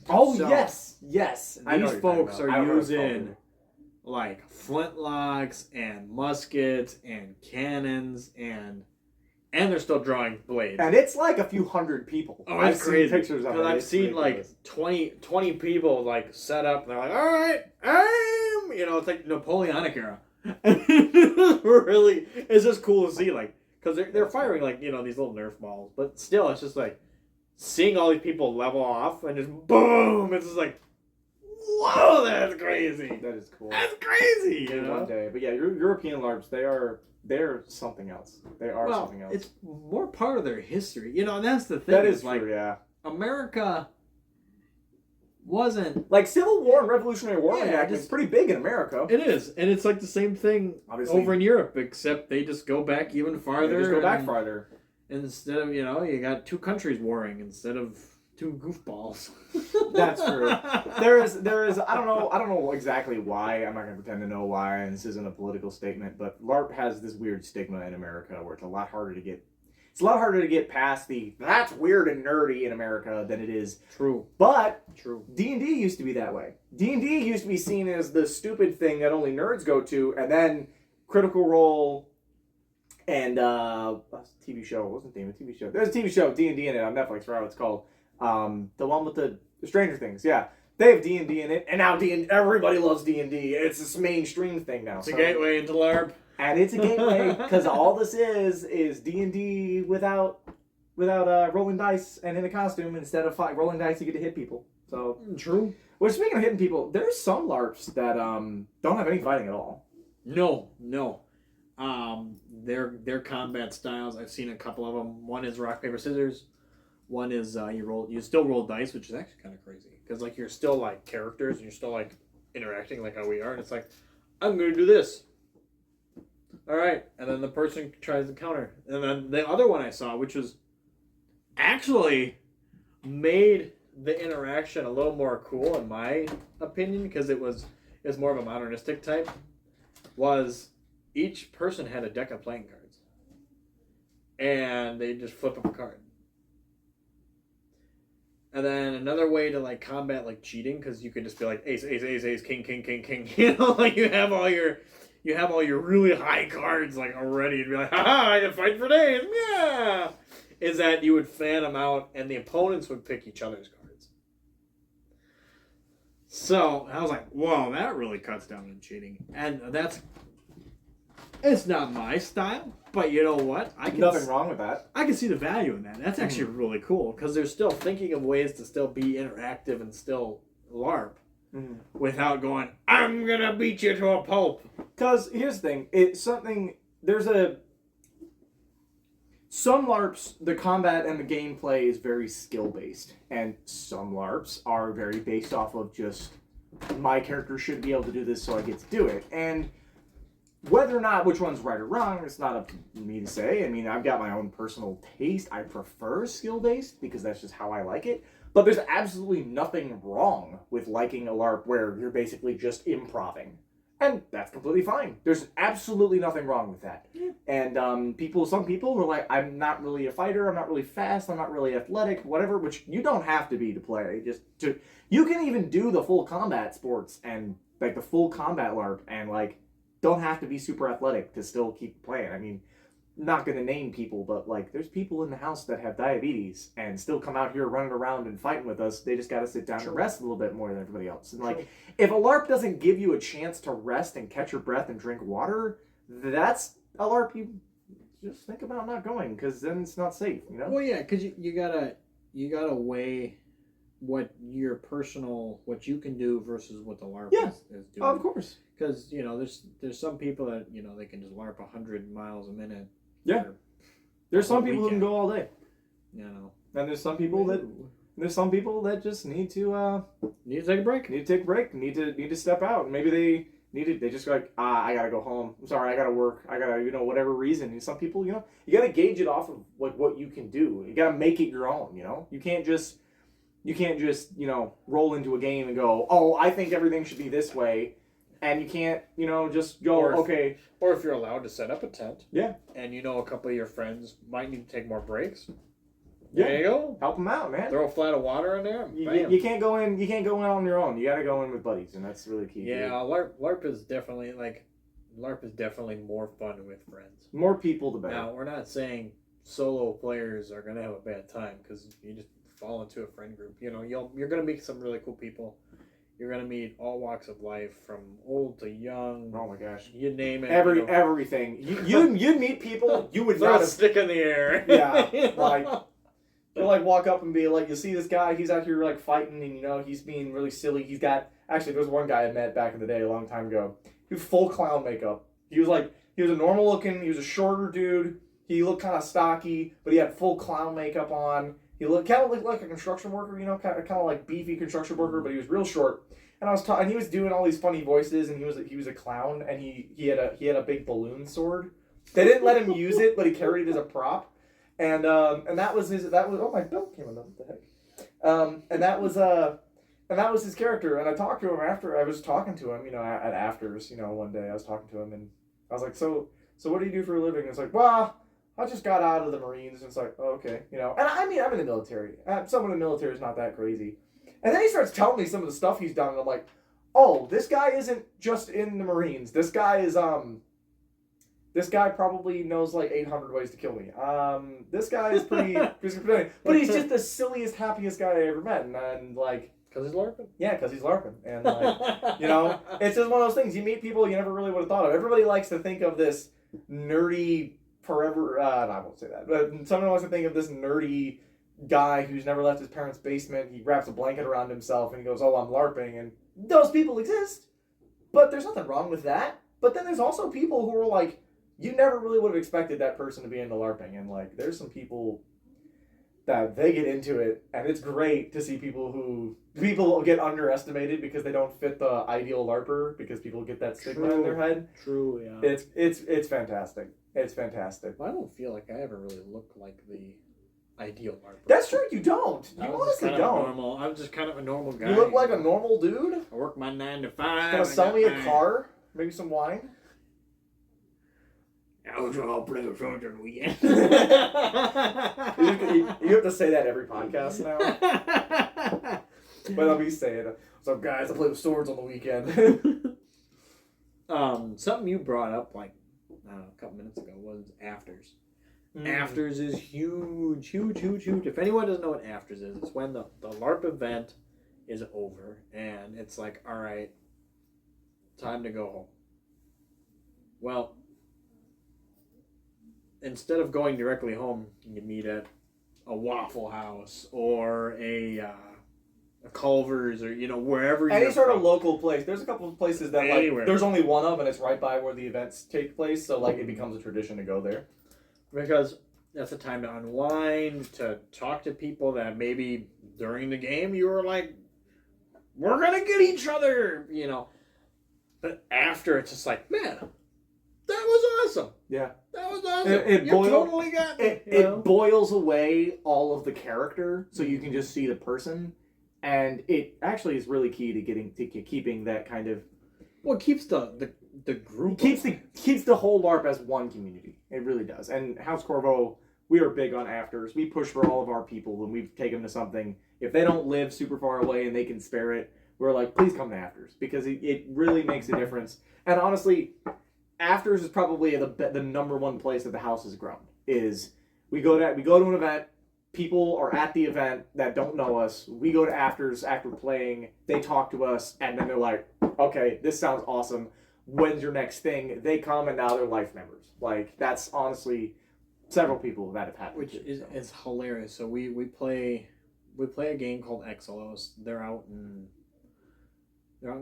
Oh So, yes. These folks are using like flintlocks and muskets and cannons and they're still drawing blades. And it's like a few hundred people. Oh, I've it's crazy. seen pictures of it. I've It's seen ridiculous. like 20 people like set up and they're like, all right, it's like Napoleonic era. Really, it's just cool to see, like, because they're firing like these little Nerf balls, but still, it's just like seeing all these people level off and just boom. It's just like, whoa, that's crazy. That is cool. That's crazy, One day, but yeah, European LARPs, they're something else. They are something else. It's more part of their history, and that's the thing. That is like, true, yeah. America wasn't like Civil War and Revolutionary War it's is pretty big in America. It is, and it's like the same thing Obviously. over in Europe, except they just go back even farther. They just go back farther. Instead of you got two countries warring instead of two goofballs. That's true. There is I don't know exactly why. I'm not gonna pretend to know why, and this isn't a political statement, but LARP has this weird stigma in America where it's a lot harder to get past the that's weird and nerdy in America than it is. True. But True. D&D used to be that way. D&D used to be seen as the stupid thing that only nerds go to, and then Critical Role and TV show. It wasn't a TV show. There's a TV show, D&D in it on Netflix, right? It's called the one with the Stranger Things. Yeah, they have D&D in it, and now everybody loves D&D. It's this mainstream thing now. It's a gateway into LARP. And it's a gateway because all this is D&D without rolling dice and in a costume. Instead of rolling dice, you get to hit people. So True. Well, speaking of hitting people, there's some LARPs that don't have any fighting at all. No. Their combat styles. I've seen a couple of them. One is rock paper scissors. One is you still roll dice, which is actually kind of crazy because like you're still like characters and you're still like interacting like how we are, and it's like I'm gonna do this. All right, and then the person tries to counter, and then the other one I saw, which was actually made the interaction a little more cool in my opinion because it's more of a modernistic type, was each person had a deck of playing cards and they just flip up a card. And then another way to like combat like cheating, because you could just be like ace, ace, ace, ace, king, king, king, king, like you have all your really high cards like already and be like, haha, I can fight for days, yeah, is that you would fan them out and the opponents would pick each other's cards. So I was like, whoa, that really cuts down on cheating. And it's not my style, but you know what? Nothing wrong with that. I can see the value in that. That's actually really cool because they're still thinking of ways to still be interactive and still LARP without going, I'm going to beat you to a pulp. Because here's the thing. Some LARPs, the combat and the gameplay is very skill-based. And some LARPs are very based off of just, my character should be able to do this so I get to do it. And whether or not which one's right or wrong, it's not up to me to say. I mean, I've got my own personal taste. I prefer skill-based because that's just how I like it. But there's absolutely nothing wrong with liking a LARP where you're basically just improvising. And that's completely fine. There's absolutely nothing wrong with that. Yeah. And some people were like, I'm not really a fighter, I'm not really fast, I'm not really athletic, whatever, which you don't have to be to play. You can even do the full combat sports and like the full combat LARP and like don't have to be super athletic to still keep playing. I mean, I'm not going to name people, but like there's people in the house that have diabetes and still come out here running around and fighting with us. They just got to sit down and rest a little bit more than everybody else. And like, if a LARP doesn't give you a chance to rest and catch your breath and drink water, that's a LARP you just think about not going because then it's not safe, you know? Well, yeah, because you gotta weigh what you can do versus what the LARP is doing. Of course. Because there's some people that they can just LARP 100 miles a minute. Yeah. There's some people who can go all day. And there's some people that just need to take a break. Need to take a break. Need to step out. Maybe They just like, I gotta go home. I'm sorry, I gotta work. I gotta, whatever reason. And some people, you gotta gauge it off of like what you can do. You gotta make it your own. You can't just roll into a game and go, oh, I think everything should be this way, and you can't, just go, okay. Or if you're allowed to set up a tent, yeah, and a couple of your friends might need to take more breaks. Yeah. There you go. Help them out, man. Throw a flat of water in there. You can't go in. You can't go in on your own. You got to go in with buddies, and that's really key. Yeah, LARP is definitely more fun with friends. More people, the better. Now, we're not saying solo players are gonna have a bad time because you just fall into a friend group. You're gonna meet some really cool people. You're gonna meet all walks of life, from old to young. Oh my gosh! You name it. Everything. You'd meet people you would throw not a stick in the air. Yeah, like. You'll like walk up and be like, you see this guy, he's out here like fighting, and he's being really silly. He's got, actually there was one guy I met back in the day, a long time ago. He was full clown makeup. He was a normal looking, he was a shorter dude. He looked kind of stocky, but he had full clown makeup on. He looked kind of like a construction worker, kind of like beefy construction worker, but he was real short. And and he was doing all these funny voices, and he was a clown, and he had a big balloon sword. They didn't let him use it, but he carried it as a prop. And that was oh, my belt came undone, what the heck. And that was his character. And I talked to him after, I was talking to him, at afters, one day I was talking to him, and I was like, so what do you do for a living? And it's like, well, I just got out of the Marines. And it's like, oh, okay, and I mean, I'm in the military. Someone in the military is not that crazy. And then he starts telling me some of the stuff he's done, and I'm like, oh, this guy isn't just in the Marines. This guy is, this guy probably knows like 800 ways to kill me. This guy is pretty but he's just the silliest, happiest guy I ever met, and like, because he's LARPing. Yeah, because he's LARPing, and like, it's just one of those things. You meet people you never really would have thought of. Everybody likes to think of this nerdy forever. No, I won't say that, but someone wants to think of this nerdy guy who's never left his parents' basement. He wraps a blanket around himself and he goes, "Oh, I'm LARPing," and those people exist. But there's nothing wrong with that. But then there's also people who are like, you never really would have expected that person to be into LARPing. And like, there's some people that they get into it, and it's great to see people get underestimated because they don't fit the ideal LARPer, because people get that stigma in their head. True, yeah. It's fantastic. It's fantastic. Well, I don't feel like I ever really look like the ideal LARPer. That's true, you don't. You honestly don't. I'm just kind of a normal guy. You look like a normal dude. I work my 9 to 5. Gonna sell me a car? Maybe some wine? I'll play with friends on the weekend. You have to say that every podcast now. But I'll be saying, "What's up, guys? I play with swords on the weekend." Something you brought up like a couple minutes ago was afters. Afters is huge. If anyone doesn't know what afters is, it's when the LARP event is over and it's like, all right, time to go home. Well, instead of going directly home, you meet at a Waffle House or a Culver's, or wherever. Any sort of local place. There's a couple of places that anywhere. There's only one of, and it's right by where the events take place. So like, it becomes a tradition to go there. Because that's a time to unwind, to talk to people that maybe during the game you were like, we're gonna get each other, But after, it's just like, man, that was awesome. Yeah. That was awesome. Totally got me. It boils away all of the character, so you can just see the person, and it actually is really key to keeping that kind of. Well, it keeps the group. Keeps the whole LARP as one community. It really does. And House Corvo, we are big on afters. We push for all of our people when we take them to something. If they don't live super far away and they can spare it, we're like, please come to afters, because it really makes a difference. And honestly, afters is probably the number one place that the house has grown. Is we go to an event, people are at the event that don't know us. We go to afters after playing. They talk to us, and then they're like, okay, this sounds awesome. When's your next thing? They come, and now they're life members. Like, that's honestly several people that have happened. Which is hilarious. So we play a game called Exelos. They're out in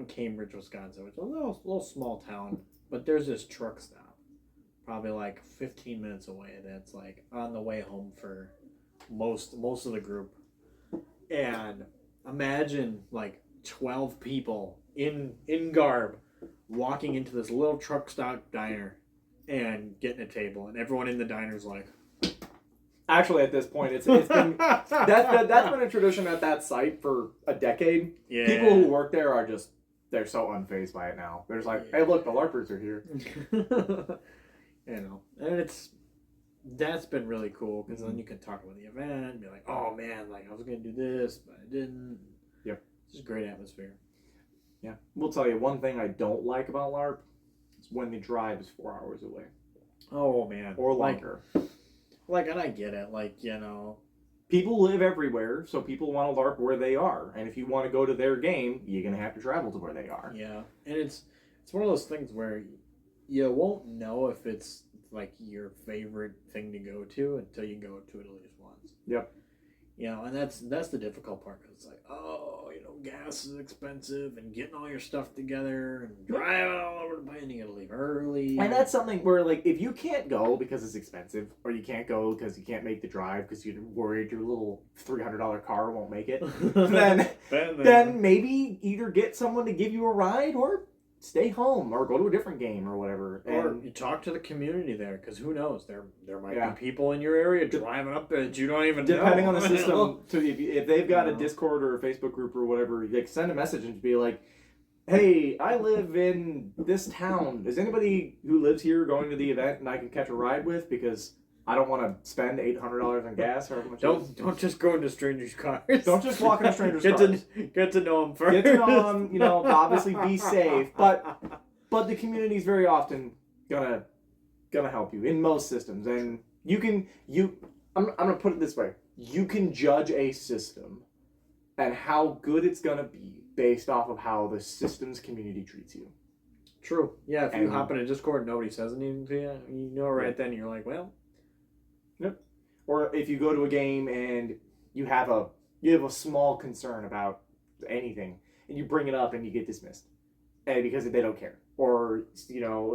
Cambridge, Wisconsin, which is a little small town. But there's this truck stop, probably like 15 minutes away. That's like on the way home for most of the group. And imagine like 12 people in garb walking into this little truck stop diner and getting a table, and everyone in the diner's like, Actually, at this point, it's been that's been a tradition at that site for a decade. yeah. People who work there are just they're so unfazed by it now. They're just like, hey, look, the LARPers are here. And that's been really cool because then you can talk about the event and be like, oh man, like I was gonna do this, but I didn't. Yep, it's just a great atmosphere. Yeah, we'll tell you one thing I don't like about LARP is when the drive is 4 hours away. Oh man, or longer. Like, and I get it. Like, people live everywhere, so people want to LARP where they are. And if you want to go to their game, you're gonna have to travel to where they are. Yeah, and it's one of those things where you won't know if it's like your favorite thing to go to until you go to it at least once. Yep. And that's the difficult part because it's like, gas is expensive and getting all your stuff together and driving all over the place and you gotta leave early. And that's something where, like, if you can't go because it's expensive, or you can't go because you can't make the drive because you're worried your little $300 car won't make it, then maybe either get someone to give you a ride or stay home or go to a different game or whatever. Or you talk to the community there because who knows, there might be people in your area driving up that you don't even know. Depending on the system, if they've got a Discord or a Facebook group or whatever, like send a message and be like, hey, I live in this town. Is anybody who lives here going to the event and I can catch a ride with? Because I don't want to spend $800 on gas or how much. Don't just go into strangers' cars. Don't just walk into strangers' cars. Get to know them first. Get to know them. Obviously be safe. But the community is very often gonna help you in most systems, and I'm gonna put it this way: you can judge a system and how good it's gonna be based off of how the system's community treats you. True. Yeah. If you hop in a Discord and nobody says anything to you, right then you're like, well. Yep. Or if you go to a game and you have a small concern about anything and you bring it up and you get dismissed, and because they don't care, or it's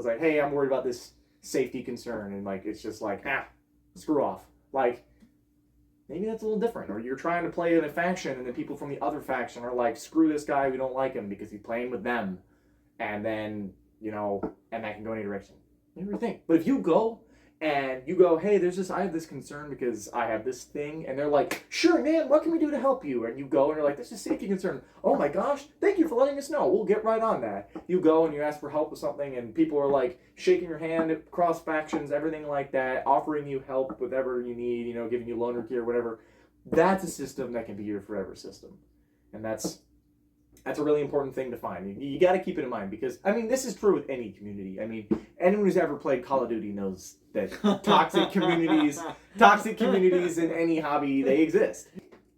like, hey, I'm worried about this safety concern, and like it's just like screw off. Like maybe that's a little different. Or you're trying to play in a faction and the people from the other faction are like, screw this guy, we don't like him because he's playing with them, and then and that can go any direction. Never think. But if you go. And you go, hey, I have this concern because I have this thing. And they're like, sure, man, what can we do to help you? And you go and you're like, this is safety concern. Oh my gosh, thank you for letting us know. We'll get right on that. You go and you ask for help with something and people are like shaking your hand across factions, everything like that, offering you help with whatever you need, giving you loaner key or whatever. That's a system that can be your forever system. And that's a really important thing to find. You got to keep it in mind because, this is true with any community. Anyone who's ever played Call of Duty knows that toxic communities in any hobby, they exist.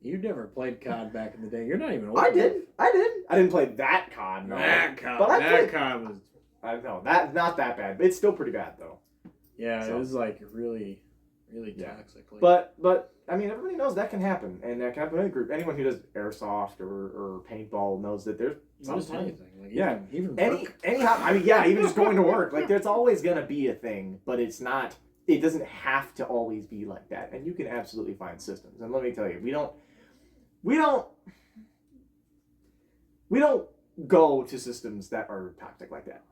You never played COD back in the day. You're not even old. I did. I didn't play that COD. No. That COD. But COD was... I know, that's not that bad. But it's still pretty bad, though. Yeah, it was like really, really toxic. But everybody knows that can happen. And that can happen in a group. Anyone who does airsoft or paintball knows that there's anything. Like, even even just going to work. Like, there's always going to be a thing, but it doesn't have to always be like that. And you can absolutely find systems. And let me tell you, we don't go to systems that are toxic like that.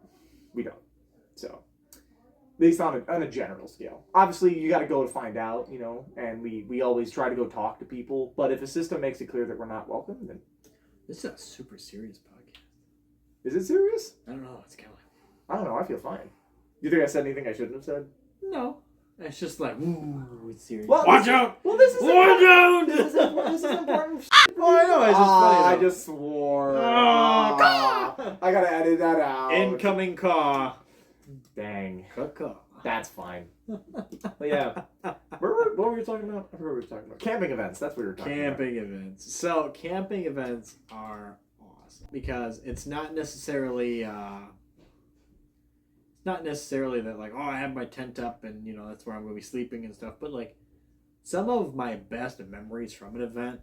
We don't. So, at least on a general scale. Obviously, you got to go to find out, and we always try to go talk to people. But if a system makes it clear that we're not welcome, then... This is a super serious podcast. Is it serious? I don't know. It's kind of like... I don't know. I feel fine. You think I said anything I shouldn't have said? No. It's just like, ooh, it's serious. Well, Watch out! Well, this is important. This is important. Oh, I know. It's just funny. I just swore. I gotta edit that out. Incoming caw. Dang. Caw. That's fine. But yeah. What were we talking about? I forgot what we were talking about. Camping events. That's what we were talking about. Camping events. So, camping events are awesome because it's not necessarily that like, oh, I have my tent up and that's where I'm going to be sleeping and stuff, but like some of my best memories from an event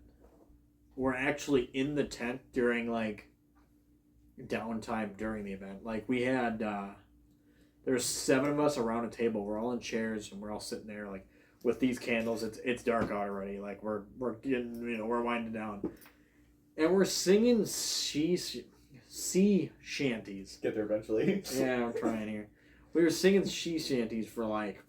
were actually in the tent during like downtime during the event. Like we had there's 7 of us around a table. We're all in chairs and we're all sitting there like with these candles. It's dark out already. Like we're getting we're winding down, and we're singing sea shanties. Get there eventually. Yeah, I'm trying here. We were singing sea shanties for like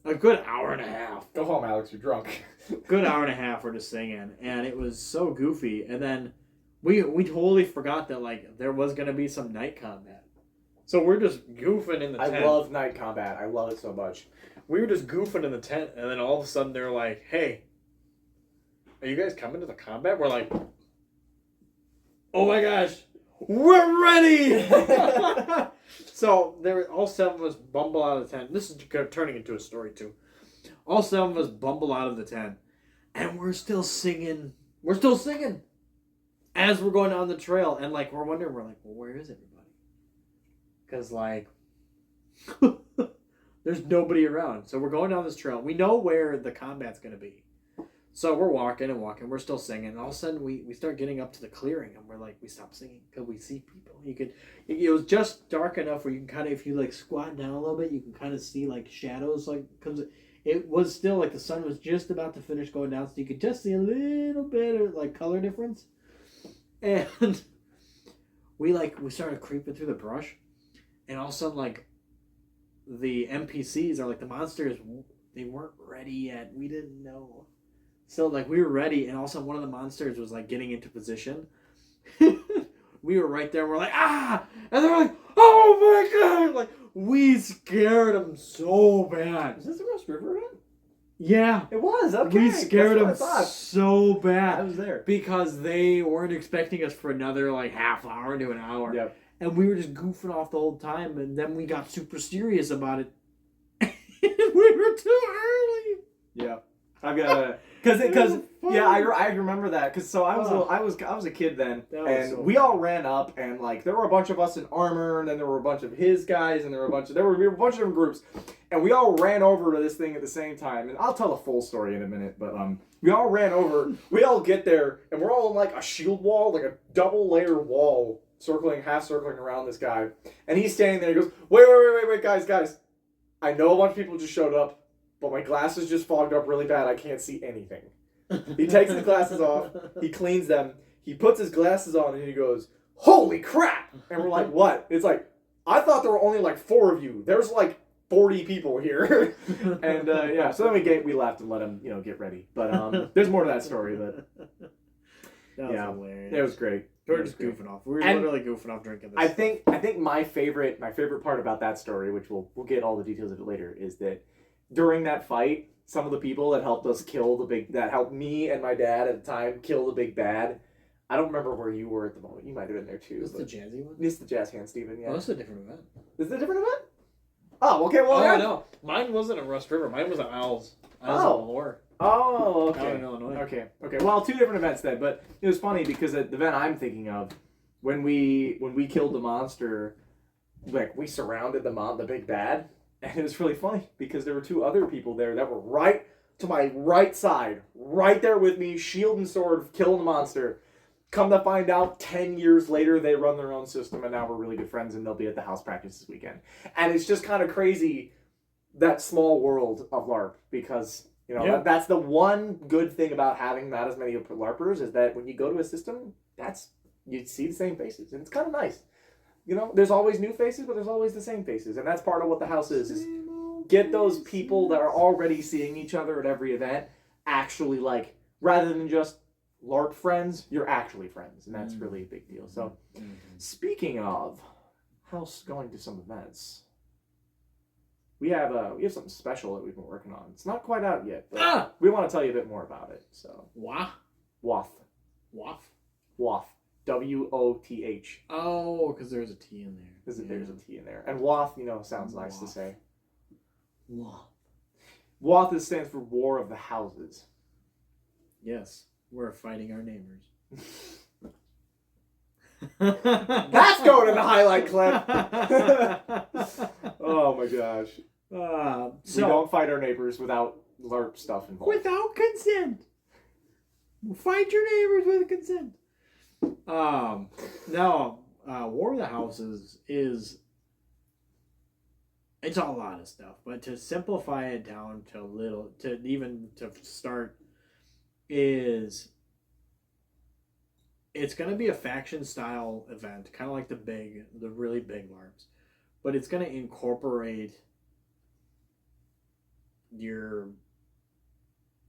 a good hour and a half. Go home, Alex. You're drunk. Good hour and a half we're just singing, and it was so goofy. And then we totally forgot that like there was gonna be some night combat. So we're just goofing in the tent. I love night combat. I love it so much. We were just goofing in the tent, and then all of a sudden they're like, "Hey, are you guys coming to the combat?" We're like, "Oh my gosh, we're ready!" So all 7 of us bumble out of the tent. This is turning into a story too. All 7 of us bumble out of the tent, and we're still singing. We're still singing as we're going down the trail, and like we're wondering, we're like, "Well, where is everybody?" Because like. There's nobody around. So we're going down this trail. We know where the combat's going to be. So we're walking and walking. We're still singing. And all of a sudden, we start getting up to the clearing. And we're like, we stop singing because we see people. It was just dark enough where you can kind of, if you like squat down a little bit, you can kind of see like shadows. Like comes. It was still like the sun was just about to finish going down. So you could just see a little bit of like color difference. And we started creeping through the brush. And all of a sudden, like, the NPCs are like the monsters, they weren't ready yet. We didn't know. So like we were ready, and all of a sudden one of the monsters was like getting into position. We were right there. We're like, ah! And they're like, oh my god! Like we scared them so bad. Is this the Rust River event? Yeah, it was. Okay, we scared them so bad. I was there because they weren't expecting us for another like half hour to an hour. Yep. And we were just goofing off the whole time, and then we got super serious about it. We were too early. Yeah, I've got because yeah, I remember that because so I was a kid then, and we all ran up, and like there were a bunch of us in armor, and then there were a bunch of his guys, and there were a bunch of different groups, and we all ran over to this thing at the same time. And I'll tell the full story in a minute, but we all ran over. We all get there, and we're all in like a shield wall, like a double layer wall. Half circling around this guy. And he's standing there. He goes, wait, guys. I know a bunch of people just showed up, but my glasses just fogged up really bad. I can't see anything. He takes his glasses off. He cleans them. He puts his glasses on, and he goes, holy crap! And we're like, what? It's like, I thought there were only like 4 of you. There's like 40 people here. And yeah, so then we left and let him, get ready. But there's more to that story. But that was hilarious. It was great. We were just goofing off. We were literally goofing off drinking this. I think my favorite part about that story, which we'll get all the details of it later, is that during that fight, some of the people that helped us that helped me and my dad at the time kill the big bad. I don't remember where you were at the moment. You might have been there too. Is this the jazzy one? This is the jazz hand, Steven. Yeah. Oh, this is a different event. Is it a different event? Oh, okay. Well, no. Mine wasn't at Rust River. Mine was at Owls. Owls of Lore. Oh, okay. Out in Illinois. Okay. Well, 2 different events then, but it was funny because at the event I'm thinking of, when we killed the monster, like we surrounded the big bad, and it was really funny because there were 2 other people there that were right to my right side, right there with me, shield and sword, killing the monster. Come to find out, 10 years later, they run their own system, and now we're really good friends, and they'll be at the house practice this weekend. And it's just kind of crazy, that small world of LARP, because that's the one good thing about having not as many LARPers, is that when you go to a system, you see the same faces, and it's kind of nice. There's always new faces, but there's always the same faces, and that's part of what the house is get those people that are already seeing each other at every event, actually, like, rather than just LARP friends, you're actually friends, and that's really a big deal. So, speaking of house going to some events, we have something special that we've been working on. It's not quite out yet, but we want to tell you a bit more about it. So, WOTH. WOTH. Oh, because there's a T in there. There's a T in there, and WOTH, sounds nice to say. WOTH stands for War of the Houses. Yes. We're fighting our neighbors. That's going in the highlight clip. Oh my gosh. We don't fight our neighbors without LARP stuff involved. Without consent. Fight your neighbors with consent. Now, War of the Houses it's a lot of stuff, but to simplify it down to start, it's It's going to be a faction style event, kind of like the really big LARPs, but it's going to incorporate your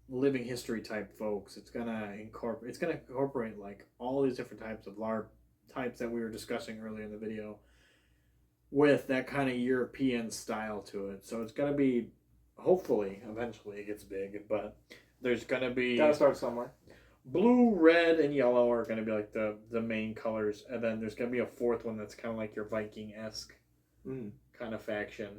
living history type folks. It's going to incorporate like all these different types of LARP types that we were discussing earlier in the video, with that kind of European style to it. So it's going to be, hopefully, eventually it gets big, but there's going to be... Gotta start somewhere. Blue, red, and yellow are going to be like the main colors, and then there's going to be a fourth one that's kind of like your Viking-esque kind of faction.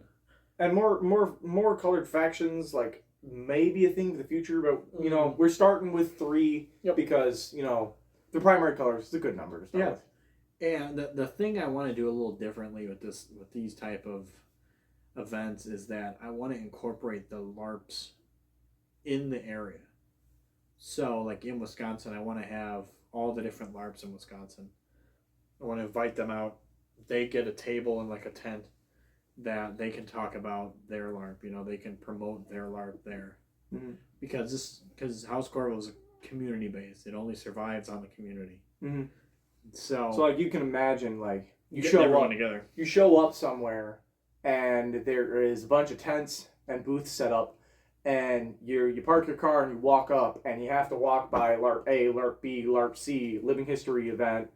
And more colored factions, like, maybe a thing for the future, but, you know, we're starting with 3 because, you know, the primary colors is a good number to start with. And the thing I want to do a little differently with these type of events is that I want to incorporate the LARPs in the area. So, like in Wisconsin, I want to have all the different LARPs in Wisconsin. I want to invite them out. They get a table and like a tent that they can talk about their LARP. You know, they can promote their LARP there. Mm-hmm. Because House Corvo is community based. It only survives on the community. Mm-hmm. So like you can imagine, like you show up somewhere, and there is a bunch of tents and booths set up, and you park your car and you walk up, and you have to walk by LARP A, LARP B, LARP C, Living History event,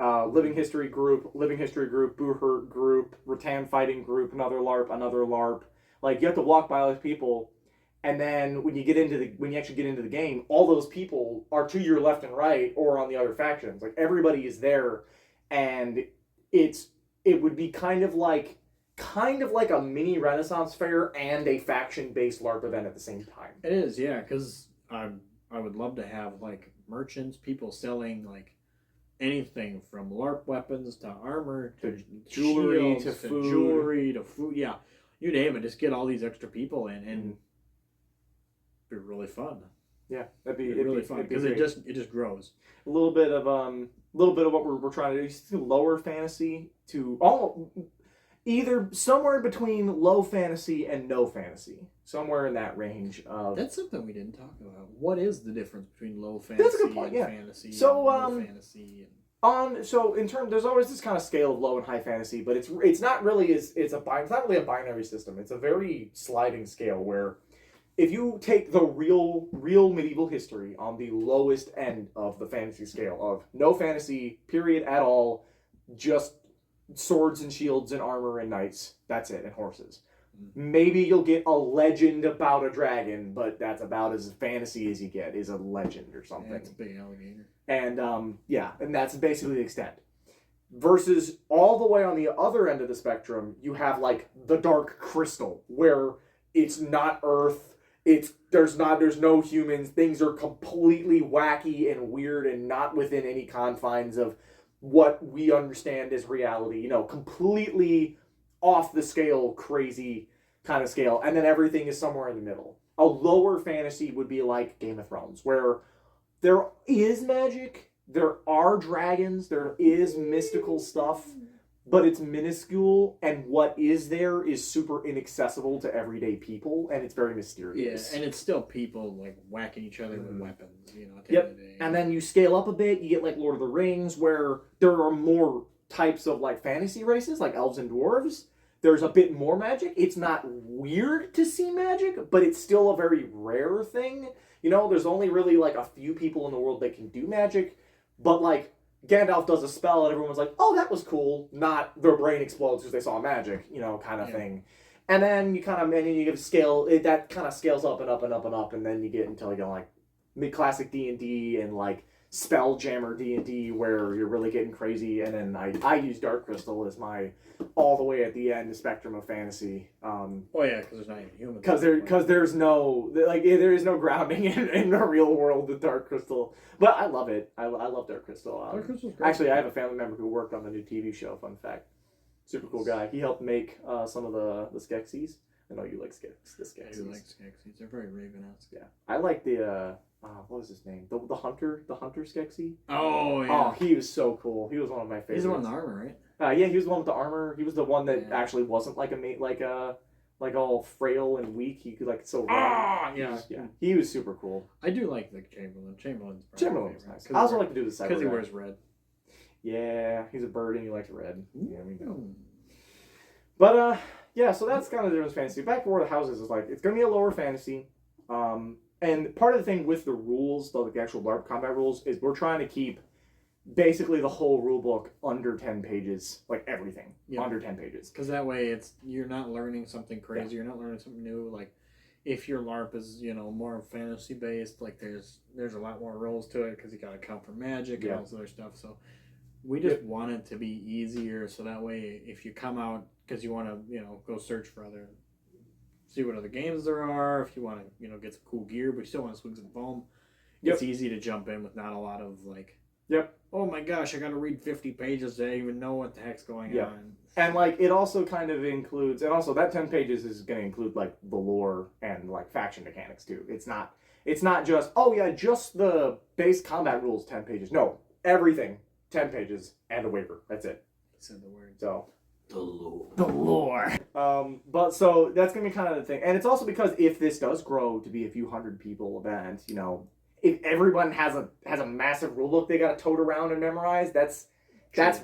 Living History group, Boohurt group, Rattan Fighting group, another LARP. Like you have to walk by all those people. And then when you actually get into the game, all those people are to your left and right or on the other factions. Like everybody is there, and it would be kind of like a mini Renaissance fair and a faction-based LARP event at the same time. It is, yeah, because I would love to have like merchants, people selling like anything from LARP weapons to armor to jewelry to food. Yeah, you name it. Just get all these extra people in and. Be really fun. Yeah, it'd be really fun because it just grows. A little bit of what we're trying to do is to lower fantasy to either somewhere between low fantasy and no fantasy, somewhere in that range of. That's something we didn't talk about. What is the difference between low fantasy That's a good point, and fantasy? So low fantasy and... so in terms, there's always this kind of scale of low and high fantasy, but it's not really it's not really a binary system. It's a very sliding scale where. If you take the real medieval history on the lowest end of the fantasy scale of no fantasy, period, at all, just swords and shields and armor and knights, that's it, and horses. Maybe you'll get a legend about a dragon, but that's about as fantasy as you get, is a legend or something. Yeah, it's a big alligator. And, and that's basically the extent. Versus all the way on the other end of the spectrum, you have, like, the Dark Crystal, where it's not Earth... There's no humans. Things are completely wacky and weird and not within any confines of what we understand as reality. You know, completely off the scale, crazy kind of scale. And then everything is somewhere in the middle. A lower fantasy would be like Game of Thrones, where there is magic, there are dragons, there is mystical stuff, but it's minuscule, and what is there is super inaccessible to everyday people, and it's very mysterious. Yeah, and it's still people like whacking each other with weapons, you know. At the Yep. end of the day. And then you scale up a bit, you get like Lord of the Rings, where there are more types of like fantasy races, like elves and dwarves. There's a bit more magic. It's not weird to see magic, but it's still a very rare thing. You know, there's only really like a few people in the world that can do magic, but like Gandalf does a spell and everyone's like, oh, that was cool. Not their brain explodes because they saw magic, you know, kind of thing. And then you kind of, that kind of scales up and up and up and up, and then you get until you go like mid-classic D&D and like Spelljammer D&D where you're really getting crazy. And then I use Dark Crystal as my all the way at the end spectrum of fantasy. Oh yeah, because there's not even humans. Because there's no there is no grounding in the real world with Dark Crystal. But I love it. I love Dark Crystal. Dark Crystal's great. Actually, I have a family member who worked on the new TV show. Fun fact. Super cool guy. He helped make some of the Skeksis. I know you like the Skeksis. I do like Skeksis. They're very Raven-esque. Yeah, I like the what was his name? The hunter Skeksy. Oh yeah. Oh, he was so cool. He was one of my favorites. He's the one with the armor, right? Yeah, he was the one with the armor. He was the one that actually wasn't like like all frail and weak. He could like so run. Ah, yeah. He was super cool. I do like the Chamberlain. Chamberlain's nice. I also like to do the cyber because he wears red. Yeah, he's a bird and he likes red. Yeah, we know. Ooh. But yeah, so that's kind of the difference with fantasy. Back to where the houses is like, it's gonna be a lower fantasy. And part of the thing with the rules, the actual LARP combat rules, is we're trying to keep basically the whole rule book under 10 pages, like everything under 10 pages. Because that way, you're not learning something crazy. You're not learning something new. Like if your LARP is more fantasy based, like there's a lot more rules to it because you got to account for magic and all this other stuff. So we just want it to be easier, so that way if you come out because you want to go search for see what other games there are, if you want to get some cool gear but you still want to swing some foam, it's easy to jump in with not a lot of like oh my gosh, I got to read 50 pages to even know what the heck's going on. And like it also kind of includes, and also that 10 pages is going to include like the lore and like faction mechanics too. It's not just just the base combat rules 10 pages. No, everything 10 pages and a waiver. That's it. Said the word. So the lore. The lore. But so that's gonna be kind of the thing, and it's also because if this does grow to be a few hundred people event, if everyone has a massive rule book they got to tote around and memorize, that's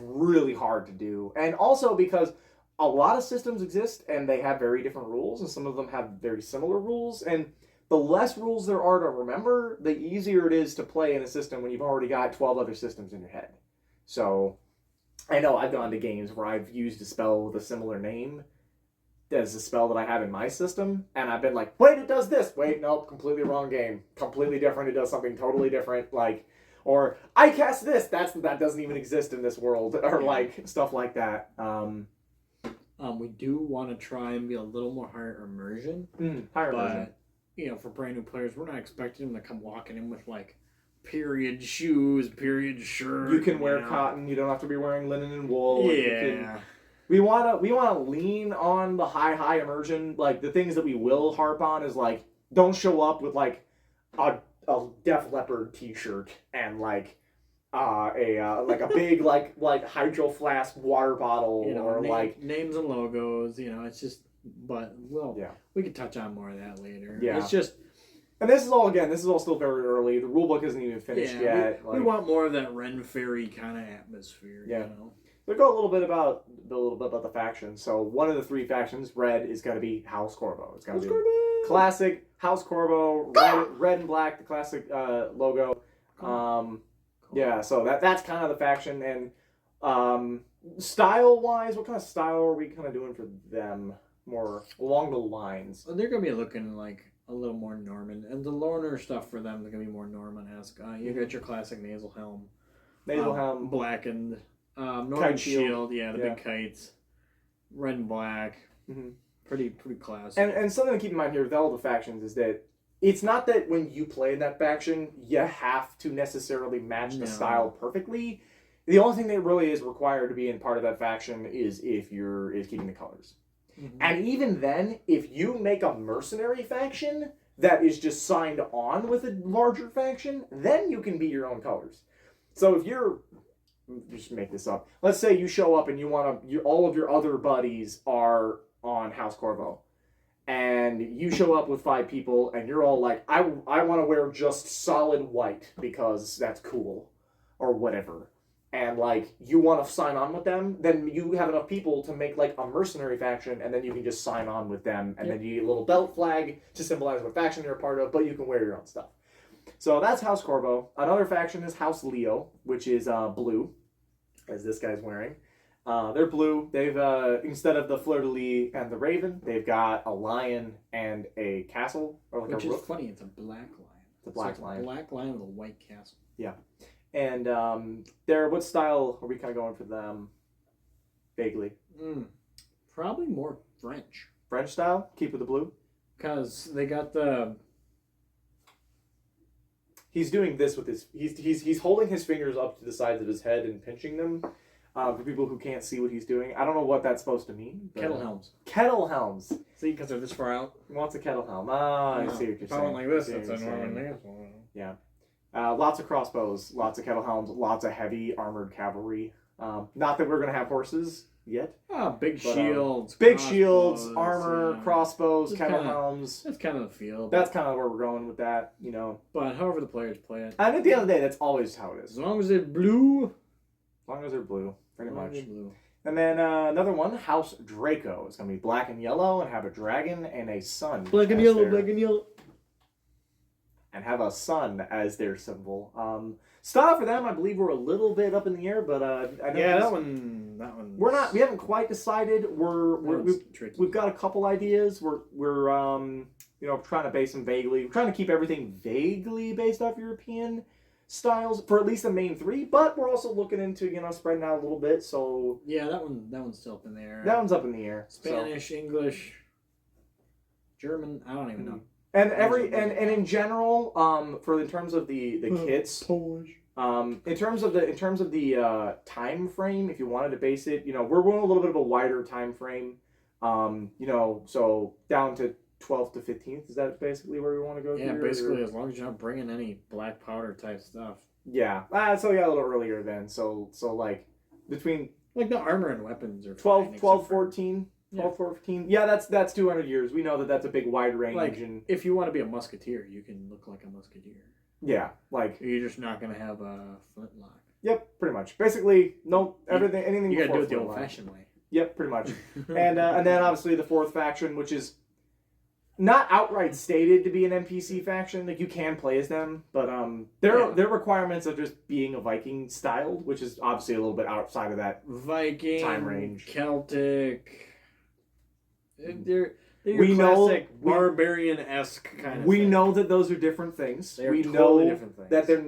really hard to do. And also because a lot of systems exist and they have very different rules, and some of them have very similar rules, and the less rules there are to remember, the easier it is to play in a system when you've already got 12 other systems in your head. So I know I've gone to games where I've used a spell with a similar name as a spell that I have in my system, and I've been like, wait, it does this. Wait, nope, completely wrong game. Completely different. It does something totally different. Like, or I cast this. That doesn't even exist in this world, or like stuff like that. We do want to try and be a little more higher immersion. Higher immersion. But for brand new players, we're not expecting them to come walking in with like period shoes, period shirt. You can wear cotton. You don't have to be wearing linen and wool. Yeah. We wanna lean on the high immersion. Like the things that we will harp on is like, don't show up with like a Def Leppard T-shirt and like a big like hydro flask water bottle or like names and logos. It's just, but we could touch on more of that later. Yeah. It's just. And this is all still very early. The rulebook isn't even finished yet. We want more of that Ren Fairy kind of atmosphere. Yeah. We'll go a little bit about the factions. So one of the three factions, red, is going to be House Corvo. It's going to be classic House Corvo, red and black, the classic logo. Cool. Yeah, so that's kind of the faction. And style-wise, what kind of style are we kind of doing for them? More along the lines. They're going to be looking like a little more Norman, and the Lorner stuff for them is going to be more Norman-esque. You got your classic nasal helm, blackened, Norman shield, the big kites, red and black, pretty classic. And something to keep in mind here with all the factions is that it's not that when you play in that faction you have to necessarily match the style perfectly. The only thing that really is required to be in part of that faction is keeping the colors. And even then, if you make a mercenary faction that is just signed on with a larger faction, then you can be your own colors. So if you're, just make this up, let's say you show up and all of your other buddies are on House Corvo, and you show up with 5 people and you're all like, I want to wear just solid white because that's cool, or whatever. And like you want to sign on with them, then you have enough people to make like a mercenary faction, and then you can just sign on with them, and then you get a little belt flag to symbolize what faction you're a part of, but you can wear your own stuff. So that's House Corvo. Another faction is House Leo, which is blue, as this guy's wearing. They're blue. They've instead of the fleur-de-lis and the raven, they've got a lion and a castle, or like which a rook. Is funny. It's a black lion. It's a black lion. A black lion with a white castle. Yeah. And what style are we kind of going for them? Vaguely. Probably more French. French style? Keep with the blue? Because they got the... He's doing this with his... He's holding his fingers up to the sides of his head and pinching them. For people who can't see what he's doing. I don't know what that's supposed to mean. Kettle helms. Kettle helms. See, because they're this far out. What's a kettle helm? I see what you're saying. If I went like this, it's a Norman Nasal. Yeah. Lots of crossbows, lots of kettle helms, lots of heavy armored cavalry. Not that we're going to have horses, yet. Big But, shields. Big shields, armor, yeah. crossbows, Just kettle kinda- helms. That's kind of the feel. That's kind of where we're going with that, you know. But however the players play it. And at the end of the day, that's always how it is. As long as they're blue. As long as they're blue, pretty as long as much. they're blue. And then another one, House Draco. It's going to be black and yellow and have a dragon and a sun. Black and as yellow, their- black and yellow. And have a sun as their symbol. Style for them, I believe we're a little bit up in the air, but I know Yeah, that one. we haven't quite decided. We've got a couple ideas. We're trying to base them vaguely. We're trying to keep everything vaguely based off European styles for at least the main three, but we're also looking into spreading out a little bit. So yeah, that one's still up in the air. that one's up in the air. Spanish, English, German. I don't even know. And in general, in terms of the kits, Polish. in terms of the time frame, if you wanted to base it, we're going a little bit of a wider time frame. So down to 12th to 15th. Is that basically where we want to go? Yeah, here, basically, or? as long as you're not bringing any black powder type stuff. Yeah. So yeah, a little earlier then. So like between Like the armor and weapons are 12, fine, 12 except for- 14. 12, 14. Yeah, that's 200 years. We know that's a big wide range. Like, and if you want to be a musketeer, you can look like a musketeer. yeah, like You're just not going to have a flintlock. yep, pretty much. Basically, anything. You got to do before it the flintlock. old-fashioned way. Yep, pretty much. And then obviously the fourth faction, which is not outright stated to be an NPC faction. Like you can play as them, but their requirements of just being a Viking styled, which is obviously a little bit outside of that Viking, time range. Celtic. They're your We know- classic barbarian-esque kind of We thing. know that those are different things. They're We totally know different things. that they're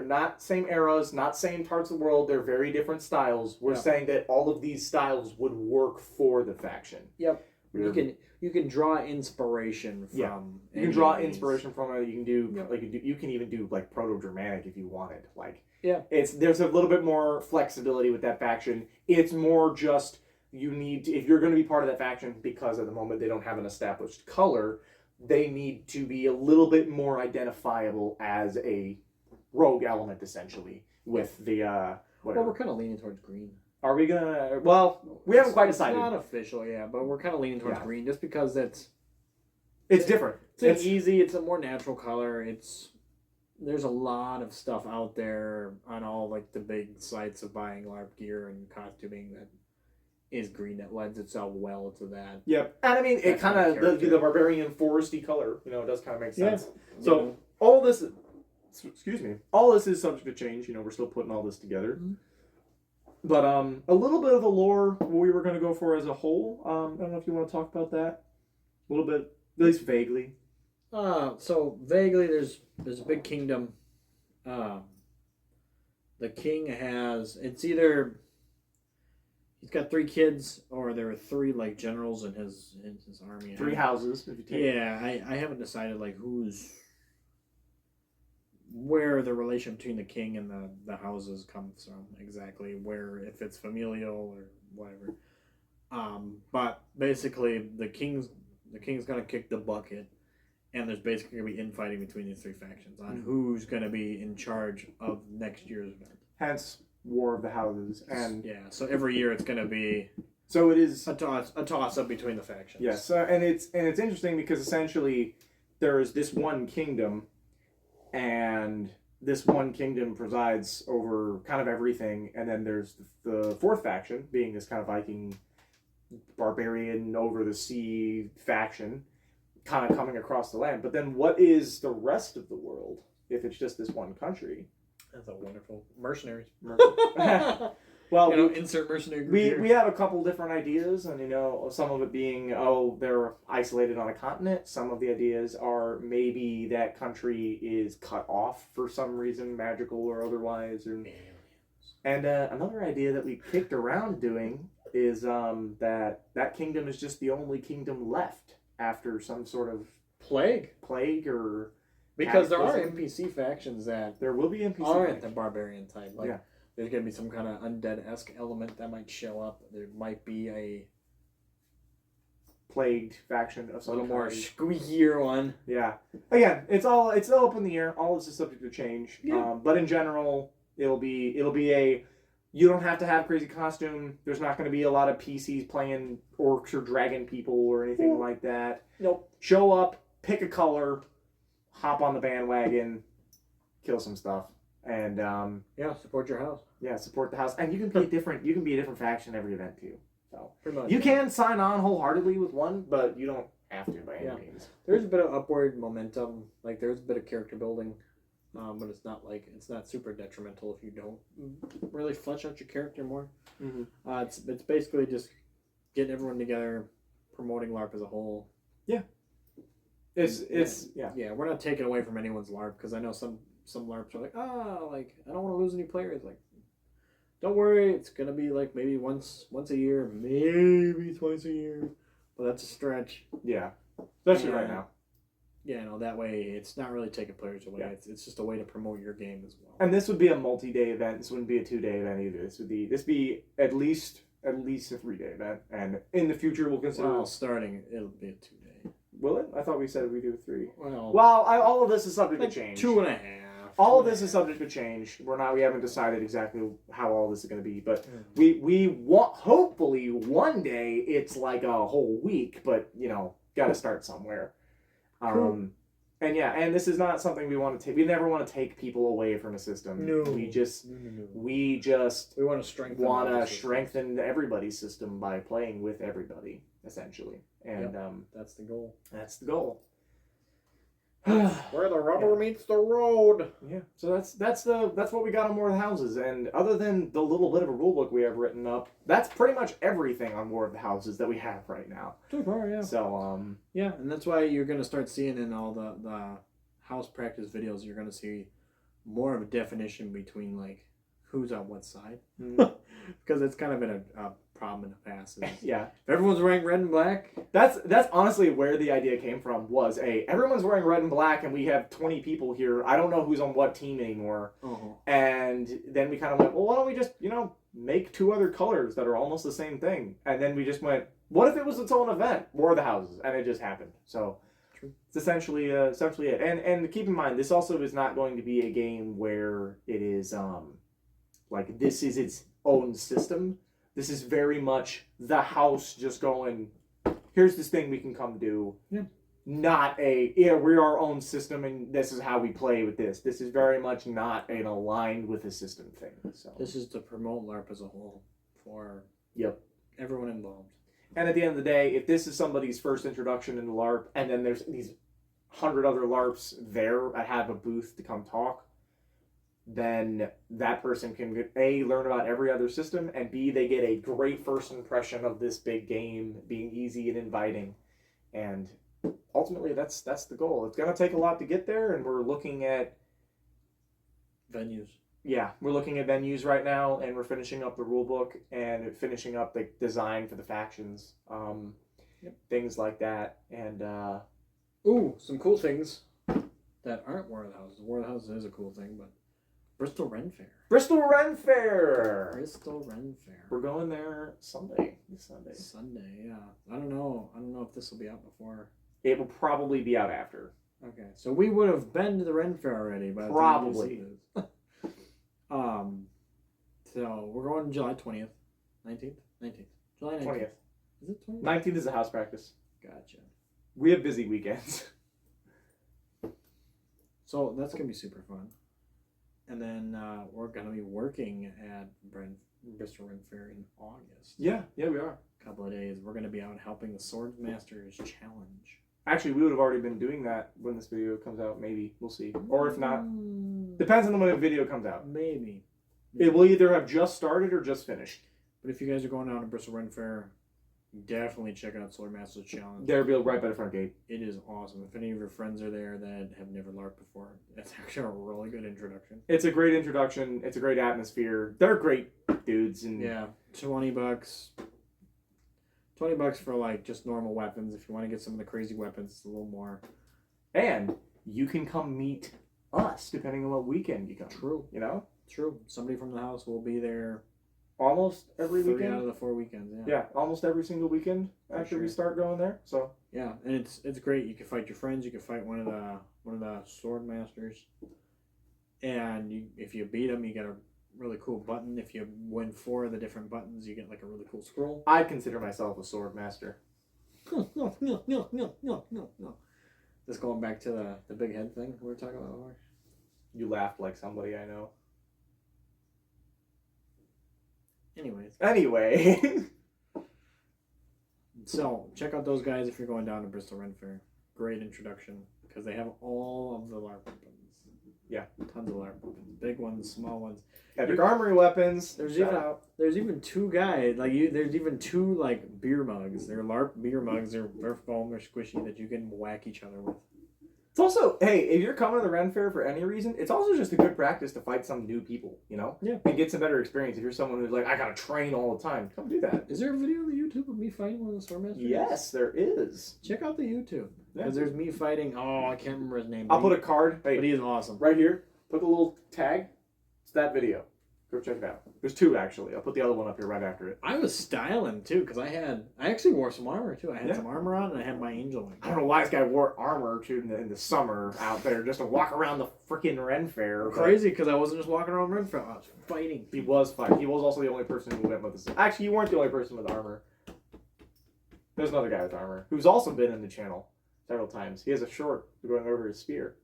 not same eras, not same parts of the world. They're very different styles. We're Yeah. saying that all of these styles would work for the faction. Yep. We're- You can draw inspiration from. Yeah. You any can draw of these. inspiration from it. You can do Yeah. you can even do like Proto-Germanic if you wanted. Like Yeah. there's a little bit more flexibility with that faction. It's more just you need to, if you're going to be part of that faction, because at the moment they don't have an established color, they need to be a little bit more identifiable as a rogue element essentially with the Well, whatever. we're kind of leaning towards green. Are we gonna? Well, we haven't quite decided. It's not official, yeah, but we're kind of leaning towards Yeah. green just because It's different. it's easy. It's a more natural color. There's a lot of stuff out there on all like the big sites of buying LARP gear and costuming that is green that lends itself well to that. Yep, and I mean it That kind kind of of character. the barbarian foresty color. It does kind of make sense. Yeah. So You know? all this, excuse me, all this is subject to change. We're still putting all this together. Mm-hmm. But a little bit of the lore we were going to go for as a whole. I don't know if you want to talk about that a little bit, at least vaguely. So vaguely, there's a big kingdom. The king it's either he's got 3 kids, or there are 3 like generals in his army. 3 houses, if you take. Yeah, I haven't decided like where the relation between the king and the houses comes from exactly, where if it's familial or whatever. But basically the king's gonna kick the bucket, and there's basically gonna be infighting between these 3 factions on who's gonna be in charge of next year's event. Hence, War of the Houses, and Yeah, so every year it's gonna be so it is. a toss up between the factions. Yes, and it's interesting because essentially there is this one kingdom, and this one kingdom presides over kind of everything, and then there's the 4th faction being this kind of Viking barbarian over the sea faction kind of coming across the land. But then what is the rest of the world if it's just this one country? That's a wonderful mercenaries. Well, Insert mercenary group we here. have a couple different ideas, and some of it being they're isolated on a continent. Some of the ideas are maybe that country is cut off for some reason, magical or otherwise. And another idea that we kicked around doing is that kingdom is just the only kingdom left after some sort of plague. or Because there are cataclysm. NPC factions that There will be NPC. aren't the barbarian type. Like, Yeah. there's going to be some kind of undead-esque element that might show up. There might be a plagued faction of some little more kind. squeakier one. Yeah. Again, it's all up in the air. All this is subject to change. Yeah. But in general, it'll be a You don't have to have crazy costume. There's not going to be a lot of PCs playing orcs or dragon people or anything like that. Nope. Show up, pick a color, hop on the bandwagon, kill some stuff, and support your house. Yeah, support the house, and you can be a different faction every event too. So Pretty much. you can sign on wholeheartedly with one, but you don't have to by any means. There's a bit of upward momentum. Like there's a bit of character building. But it's not super detrimental if you don't really flesh out your character more. Mm-hmm. It's basically just getting everyone together, promoting LARP as a whole. Yeah. Yeah. We're not taking away from anyone's LARP because I know some LARPs are like, I don't want to lose any players. Like, don't worry, it's gonna be like maybe once a year, maybe twice a year, but that's a stretch. Yeah, especially right now. Yeah, that way it's not really taking players away. Yeah. It's just a way to promote your game as well. And this would be a multi-day event. This wouldn't be a 2-day event either. This would be at least a 3-day event. And in the future, we'll consider. Well, starting it'll be a 2-day. Will it? I thought we said we do 3. Well, all of this is subject to change. 2.5. All of this is subject to change. We haven't decided exactly how all this is going to be, but we want, hopefully one day it's like a whole week. But got to start somewhere. And this is not something we want to take. We never want to take people away from a system. No. We want to strengthen everybody's system by playing with everybody, essentially. And that's the goal. That's the goal. Where the rubber meets the road. Yeah. So that's what we got on War of the Houses. And other than the little bit of a rule book we have written up, that's pretty much everything on War of the Houses that we have right now. So far, yeah. So and that's why you're gonna start seeing in all the house practice videos, you're gonna see more of a definition between like who's on what side. Because it's kind of been a problem in the past. Yeah. If everyone's wearing red and black. That's honestly where the idea came from. Was everyone's wearing red and black, and we have 20 people here. I don't know who's on what team anymore. Uh-huh. And then we kind of went, well, why don't we just make 2 other colors that are almost the same thing? And then we just went, what if it was its own event, War of the Houses, and it just happened. So True. It's essentially it. And keep in mind, this also is not going to be a game where it is like this is its own system. This is very much the house just going, here's this thing we can come do. Yeah. Not we're our own system and this is how we play with this. This is very much not an aligned with a system thing. So this is to promote LARP as a whole for everyone involved. And at the end of the day, if this is somebody's first introduction into LARP, and then there's these 100 other LARPs there that have a booth to come talk, then that person can A, learn about every other system, and B, they get a great first impression of this big game being easy and inviting. And ultimately, that's the goal. It's going to take a lot to get there, and we're looking at venues. Yeah, we're looking at venues right now, and we're finishing up the rule book and finishing up the design for the factions, things like that. And some cool things that aren't War of the Houses. War of the Houses is a cool thing, but Bristol Ren Fair. Bristol Ren Fair. We're going there this Sunday. Yeah. I don't know if this will be out before. It will probably be out after. Okay, so we would have been to the Ren Fair already by the time you see this. So we're going July 20th. 19th? July 19th. 20th. Is it 20th? 19th is a house practice. Gotcha. We have busy weekends. So that's going to be super fun. And then we're going to be working at Bristol Ren Fair in August. Yeah, we are. A couple of days. We're going to be out helping the Swordsmasters Challenge. Actually, we would have already been doing that when this video comes out, maybe. We'll see. Or if not, depends on when the video comes out. Maybe. It will either have just started or just finished. But if you guys are going out to Bristol Ren Fair, definitely check out Swordmasters Challenge. They'll be right by the front gate. It is awesome. If any of your friends are there that have never LARPed before, it's actually a really good introduction. It's a great introduction. It's a great atmosphere. They're great dudes. And yeah, $20. $20 for like just normal weapons. If you want to get some of the crazy weapons, it's a little more. And you can come meet us depending on what weekend you come. True. You know? True. Somebody from the house will be there almost every 3 weekend. out of the 4 weekends. Yeah, almost every single weekend after we start going there. So yeah, and it's great. You can fight your friends. You can fight one of the sword masters, and if you beat them, you get a really cool button. If you win 4 of the different buttons, you get like a really cool scroll. I consider myself a sword master. No. Just going back to the big head thing we were talking about before. You laughed like somebody I know. Anyway, so check out those guys if you're going down to Bristol Ren Fair. Great introduction because they have all of the LARP weapons. Yeah, tons of LARP weapons, big ones, small ones. Epic armory weapons. There's even 2 guys there's even 2 like beer mugs. They're LARP beer mugs. They're foam or squishy that you can whack each other with. It's also, hey, if you're coming to the Ren Fair for any reason, it's also just a good practice to fight some new people, you know? Yeah. And get some better experience. If you're someone who's like, I gotta train all the time, come do that. Is there a video on the YouTube of me fighting one of the Stormasters? Yes, there is. Check out the YouTube. Yeah. Because there's me fighting, I can't remember his name. I'll put a card, but he is awesome. right here. Put the little tag. It's that video. Go check it out. There's 2, actually. I'll put the other one up here right after it. I was styling, too, because I actually wore some armor, too. I had some armor on, and I had my angel wing. I don't know why this guy wore armor in the summer out there just to walk around the freaking Ren Fair. Crazy, because I wasn't just walking around Ren Fair. I was fighting. He was fighting. He was also the only person who went with this. Actually, you weren't the only person with armor. There's another guy with armor who's also been in the channel several times. He has a short going over his spear.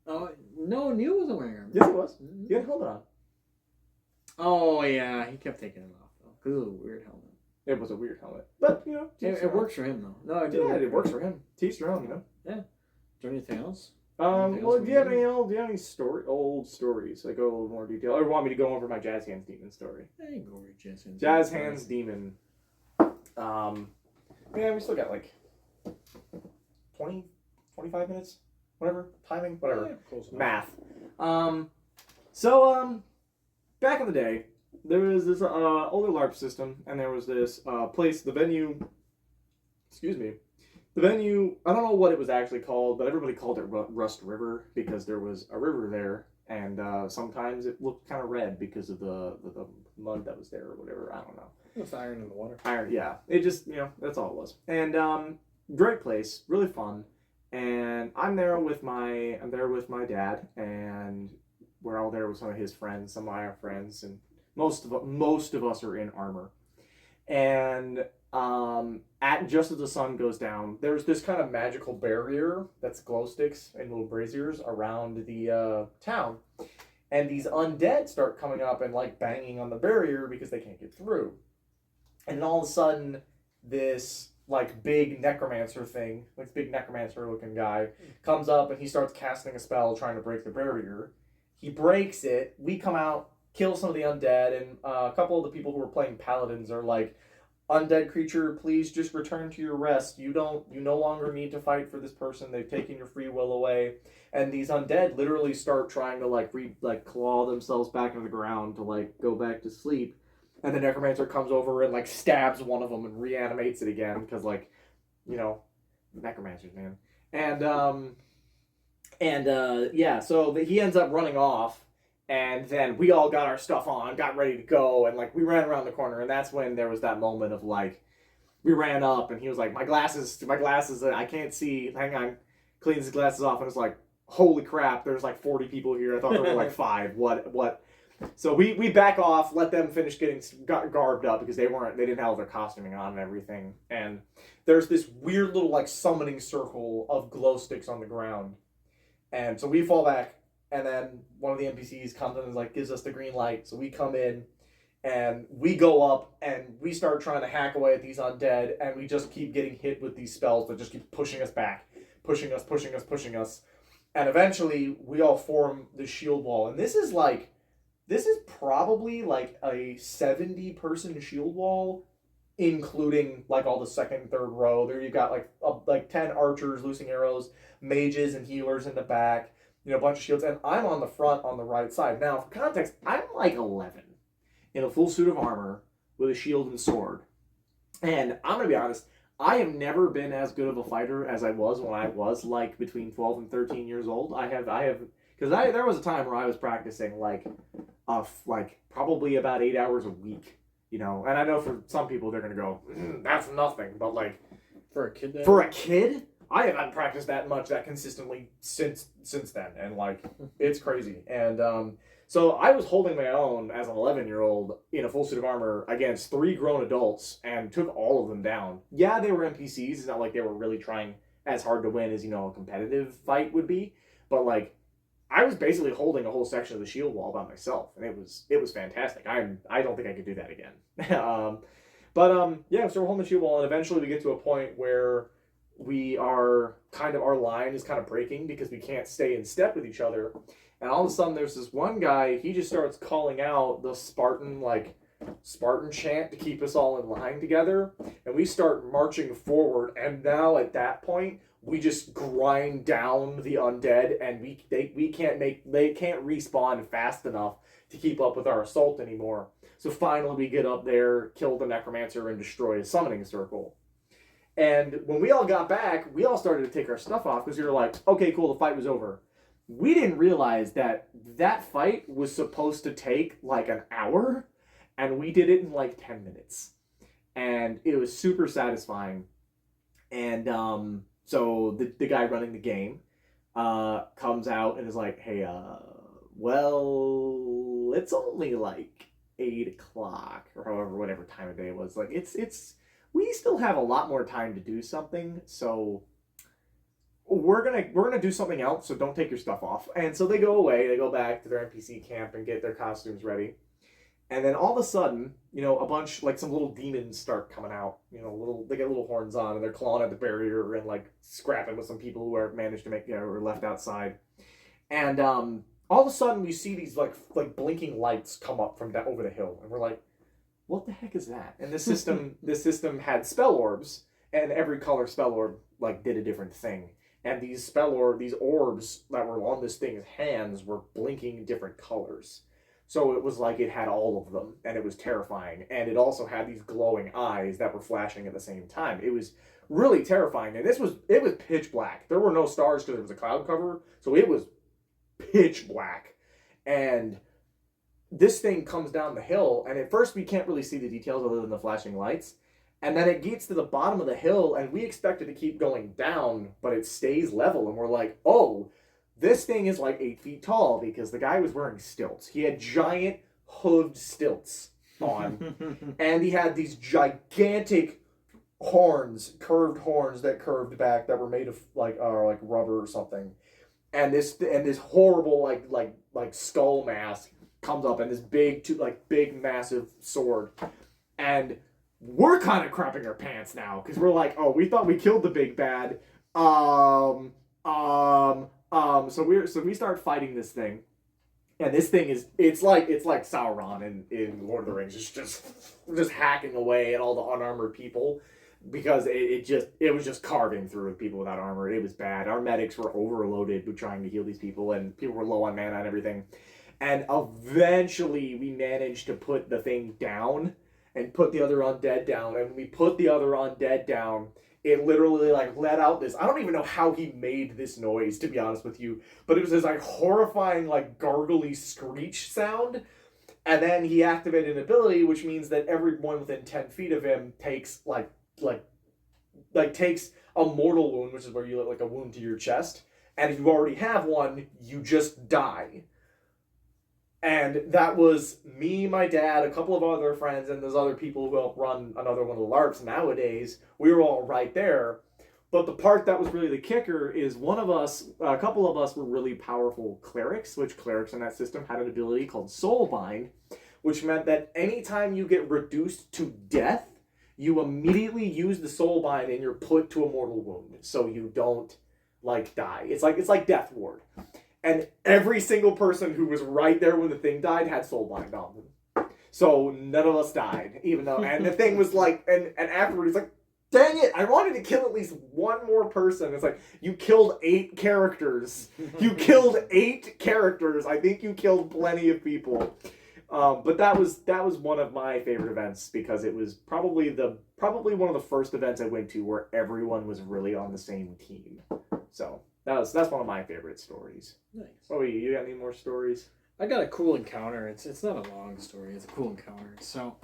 Oh, no, Neil wasn't wearing armor. Yes, he was. He had a helmet on. Oh, yeah, he kept taking it off, though, because it was a weird helmet. It was a weird helmet. But, you know. It works for him, though. No, it works for him. Teach their own, you know. Yeah. Is there anything else? Well, do you have any old stories? Like, go a little more detail. Or want me to go over my Jazz Hands Demon story? I can go over Jazz Hands. Jazz Hands Demon. Yeah, we still got like 20, 25 minutes? Whatever. Timing? Whatever. Yeah, close enough. Math. Back in the day, there was this older LARP system, and there was this place, the venue, I don't know what it was actually called, but everybody called it Rust River because there was a river there, and sometimes it looked kind of red because of the mud that was there or whatever, I don't know. With iron in the water. Iron, yeah. It just, that's all it was. And great place, really fun. And I'm there with my dad, and we're all there with some of his friends, some of my friends, and most of us are in armor. And just as the sun goes down, there's this kind of magical barrier that's glow sticks and little braziers around the town, and these undead start coming up and like banging on the barrier because they can't get through. And then all of a sudden, this like big necromancer thing, like big necromancer looking guy, comes up and he starts casting a spell trying to break the barrier. He breaks it. We come out, kill some of the undead, and a couple of the people who were playing paladins are like, "Undead creature, please just return to your rest. You no longer need to fight for this person. They've taken your free will away." And these undead literally start trying to claw themselves back into the ground to like go back to sleep. And the necromancer comes over and like stabs one of them and reanimates it again because necromancers, man. So he ends up running off, and then we all got our stuff on, got ready to go, and like we ran around the corner, and that's when there was that moment of like we ran up, and he was like, my glasses, I can't see. Hang on, cleans his glasses off, and it's like, holy crap, there's like 40 people here. I thought there were like 5. What? So we back off, let them finish getting garbed up because they didn't have their costuming on and everything. And there's this weird little like summoning circle of glow sticks on the ground. And so we fall back, and then one of the NPCs comes in and like gives us the green light. So we come in and we go up and we start trying to hack away at these undead, and we just keep getting hit with these spells that just keep pushing us back, pushing us. And eventually we all form the shield wall. And this is probably like a 70-person shield wall, including like all the second and third row. There you got like 10 archers loosing arrows, mages and healers in the back, a bunch of shields. And I'm on the front on the right side. Now, for context, I'm like 11 in a full suit of armor with a shield and sword. And I'm going to be honest, I have never been as good of a fighter as I was when I was like between 12 and 13 years old. Because there was a time where I was practicing like probably about 8 hours a week, and I know for some people they're gonna go, that's nothing, but like for a kid, I haven't practiced that much that consistently since then, and like it's crazy. And So I was holding my own as an 11-year-old in a full suit of armor against 3 grown adults and took all of them down. Yeah, they were NPCs. It's not like they were really trying as hard to win as, you know, a competitive fight would be. But, like, I was basically holding a whole section of the shield wall by myself, and it was fantastic. I don't think I could do that again. Yeah, so we're holding the shield wall, and eventually we get to a point where we are kind of, our line is kind of breaking because we can't stay in step with each other. And all of a sudden there's this one guy, he just starts calling out the Spartan chant to keep us all in line together. And we start marching forward, and now at that point we just grind down the undead, and they can't respawn fast enough to keep up with our assault anymore. So finally we get up there, kill the necromancer, and destroy his summoning circle. And when we all got back, we all started to take our stuff off because we were like, okay, cool, the fight was over. We didn't realize that fight was supposed to take like an hour, and we did it in like 10 minutes. And it was super satisfying. And so the guy running the game comes out and is like, hey, well, it's only like 8 o'clock or however, whatever time of day it was. Like, we still have a lot more time to do something, so we're gonna do something else, so don't take your stuff off. And so they go away, they go back to their NPC camp and get their costumes ready. And then all of a sudden, you know, a bunch, like some little demons start coming out. You know, they get little horns on, and they're clawing at the barrier and like scrapping with some people who are managed to make, you know, were left outside. And all of a sudden we see these like blinking lights come up from over the hill, and we're like, what the heck is that? And this system had spell orbs, and every color spell orb like did a different thing. And these orbs that were on this thing's hands were blinking different colors. So it was like it had all of them, and it was terrifying. And it also had these glowing eyes that were flashing at the same time. It was really terrifying. And it was pitch black. There were no stars because it was a cloud cover, so it was pitch black. And this thing comes down the hill, and at first we can't really see the details other than the flashing lights. And then it gets to the bottom of the hill, and we expect it to keep going down, but it stays level. And we're like, oh, this thing is like 8 feet tall, because the guy was wearing stilts. He had giant hooved stilts on, and he had these gigantic horns, curved horns that curved back that were made of like rubber or something. And this horrible like skull mask comes up, and this big massive sword. And we're kind of crapping our pants now because we're like, oh, we thought we killed the big bad. So we start fighting this thing, and this thing it's like Sauron in Lord of the Rings, just hacking away at all the unarmored people, because it was just carving through people without armor. It was bad. Our medics were overloaded with trying to heal these people, and people were low on mana and everything. And eventually we managed to put the thing down and put the other undead down. And when we put the other undead down, it literally like let out this, I don't even know how he made this noise, to be honest with you, but it was this like horrifying like gargly screech sound. And then he activated an ability, which means that everyone within 10 feet of him takes takes a mortal wound, which is where you like a wound to your chest. And if you already have one, you just die. And that was me, my dad, a couple of other friends, and those other people who help run another one of the LARPs nowadays. We were all right there. But the part that was really the kicker is a couple of us were really powerful clerics, which clerics in that system had an ability called Soulbind, which meant that anytime you get reduced to death, you immediately use the Soulbind and you're put to a mortal wound, so you don't like die. It's like Death Ward. And every single person who was right there when the thing died had Soulbind on them. So none of us died, even though, and the thing was like, and afterward he's like, dang it, I wanted to kill at least one more person. It's like, you killed 8 characters. You killed 8 characters. I think you killed plenty of people. But that was one of my favorite events, because it was probably one of the first events I went to where everyone was really on the same team. So that's one of my favorite stories. Nice. Oh, you got any more stories? I got a cool encounter. It's not a long story. It's a cool encounter. So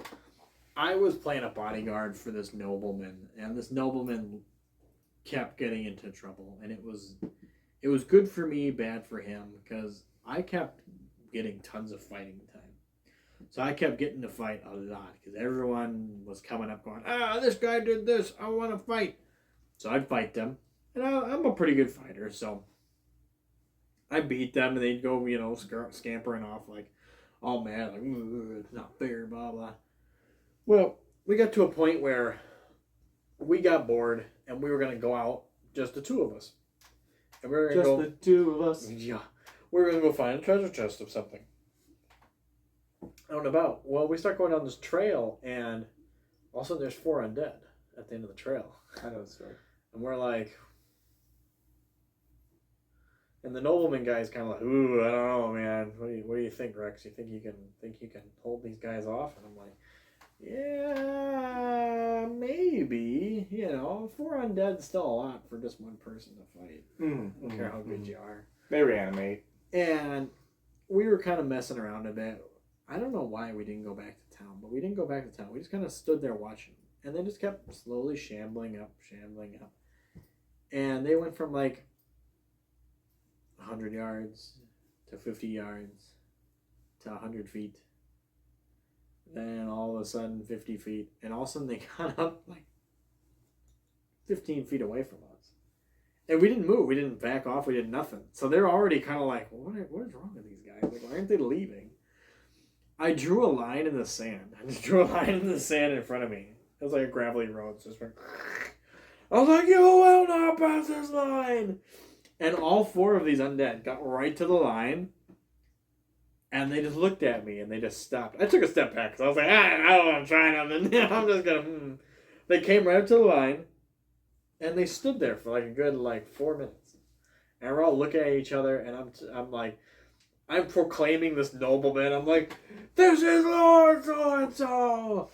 I was playing a bodyguard for this nobleman, and this nobleman kept getting into trouble, and it was good for me, bad for him, because I kept getting tons of fighting time. So I kept getting to fight a lot because everyone was coming up going, this guy did this. I want to fight. So I'd fight them. And I'm a pretty good fighter. So I beat them and they'd go, scampering off like all mad. Like, it's not fair, blah, blah. Well, we got to a point where we got bored and we were going to go out, just the two of us. And we were going to go. Just the two of us. Yeah. We were going to go find a treasure chest of something. Out and about. Well, we start going down this trail, and all of a sudden there's 4 undead at the end of the trail. I know the story. And we're like, and the nobleman guy is kind of like, ooh, I don't know, man. What do you think, Rex? You think you can hold these guys off? And I'm like, yeah, maybe. 4 undead's still a lot for just one person to fight. I don't care how good you are. They reanimate. And we were kind of messing around a bit. I don't know why we didn't go back to town, but we didn't go back to town. We just kind of stood there watching. And they just kept slowly shambling up. And they went from like 100 yards to 50 yards to 100 feet. Then all of a sudden 50 feet. And all of a sudden they got up like 15 feet away from us. And we didn't move. We didn't back off. We did nothing. So they're already kind of like, what is wrong with these guys? Like, why aren't they leaving? I drew a line in the sand. I just drew a line in the sand in front of me. It was like a gravelly road. So I was like, you will not pass this line. And all 4 of these undead got right to the line. And they just looked at me and they just stopped. I took a step back because I was like, I don't want to try nothing. I'm just going to. They came right up to the line. And they stood there for like a good 4 minutes. And we're all looking at each other. And I'm like, I'm proclaiming this nobleman. I'm like, this is Lord so-and-so.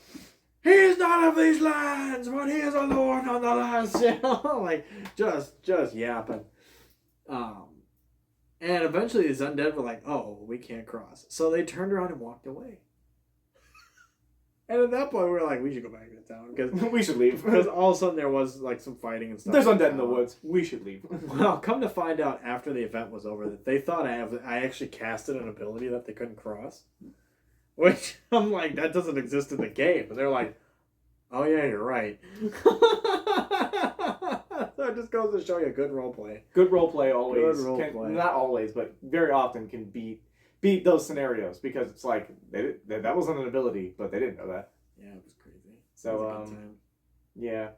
He is not of these lands, but he is a lord nonetheless. Like, just yapping. And eventually these undead were like, oh, we can't cross. So they turned around and walked away. And at that point, we were like, we should go back to town. Because we should leave. Because all of a sudden there was some fighting and stuff. There's undead in the woods. We should leave. Well, come to find out after the event was over that they thought I actually casted an ability that they couldn't cross. Which, I'm like, that doesn't exist in the game. But they're like, oh yeah, you're right. So it just goes to show you good roleplay. Good roleplay always. Good roleplay. Not always, but very often can beat those scenarios because it's like that wasn't an ability, but they didn't know that. Yeah, it was crazy. So it was a good time. Yeah,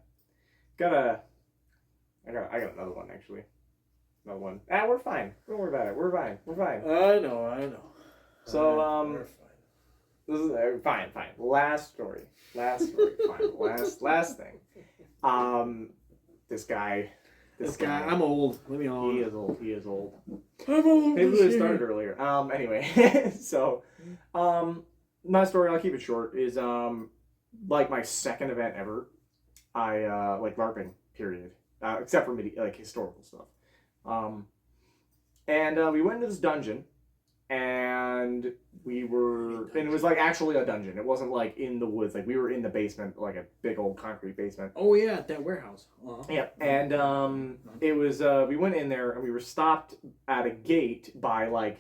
I got another one actually. Another one. We're fine. Don't worry about it. We're fine. I know. So we're fine. This is fine. Last story. Fine. Last thing. This guy. I'm old. Leave me alone. He is old. I'm old. Maybe we started earlier. Anyway, so, my story, I'll keep it short, is, like my second event ever. I, like LARPing, period. Except for historical stuff. And we went into this dungeon, and it was like actually a dungeon. It wasn't like in the woods. Like we were in the basement, like a big old concrete basement. Oh yeah, that warehouse. Uh-huh. Yeah, and it was we went in there and we were stopped at a gate by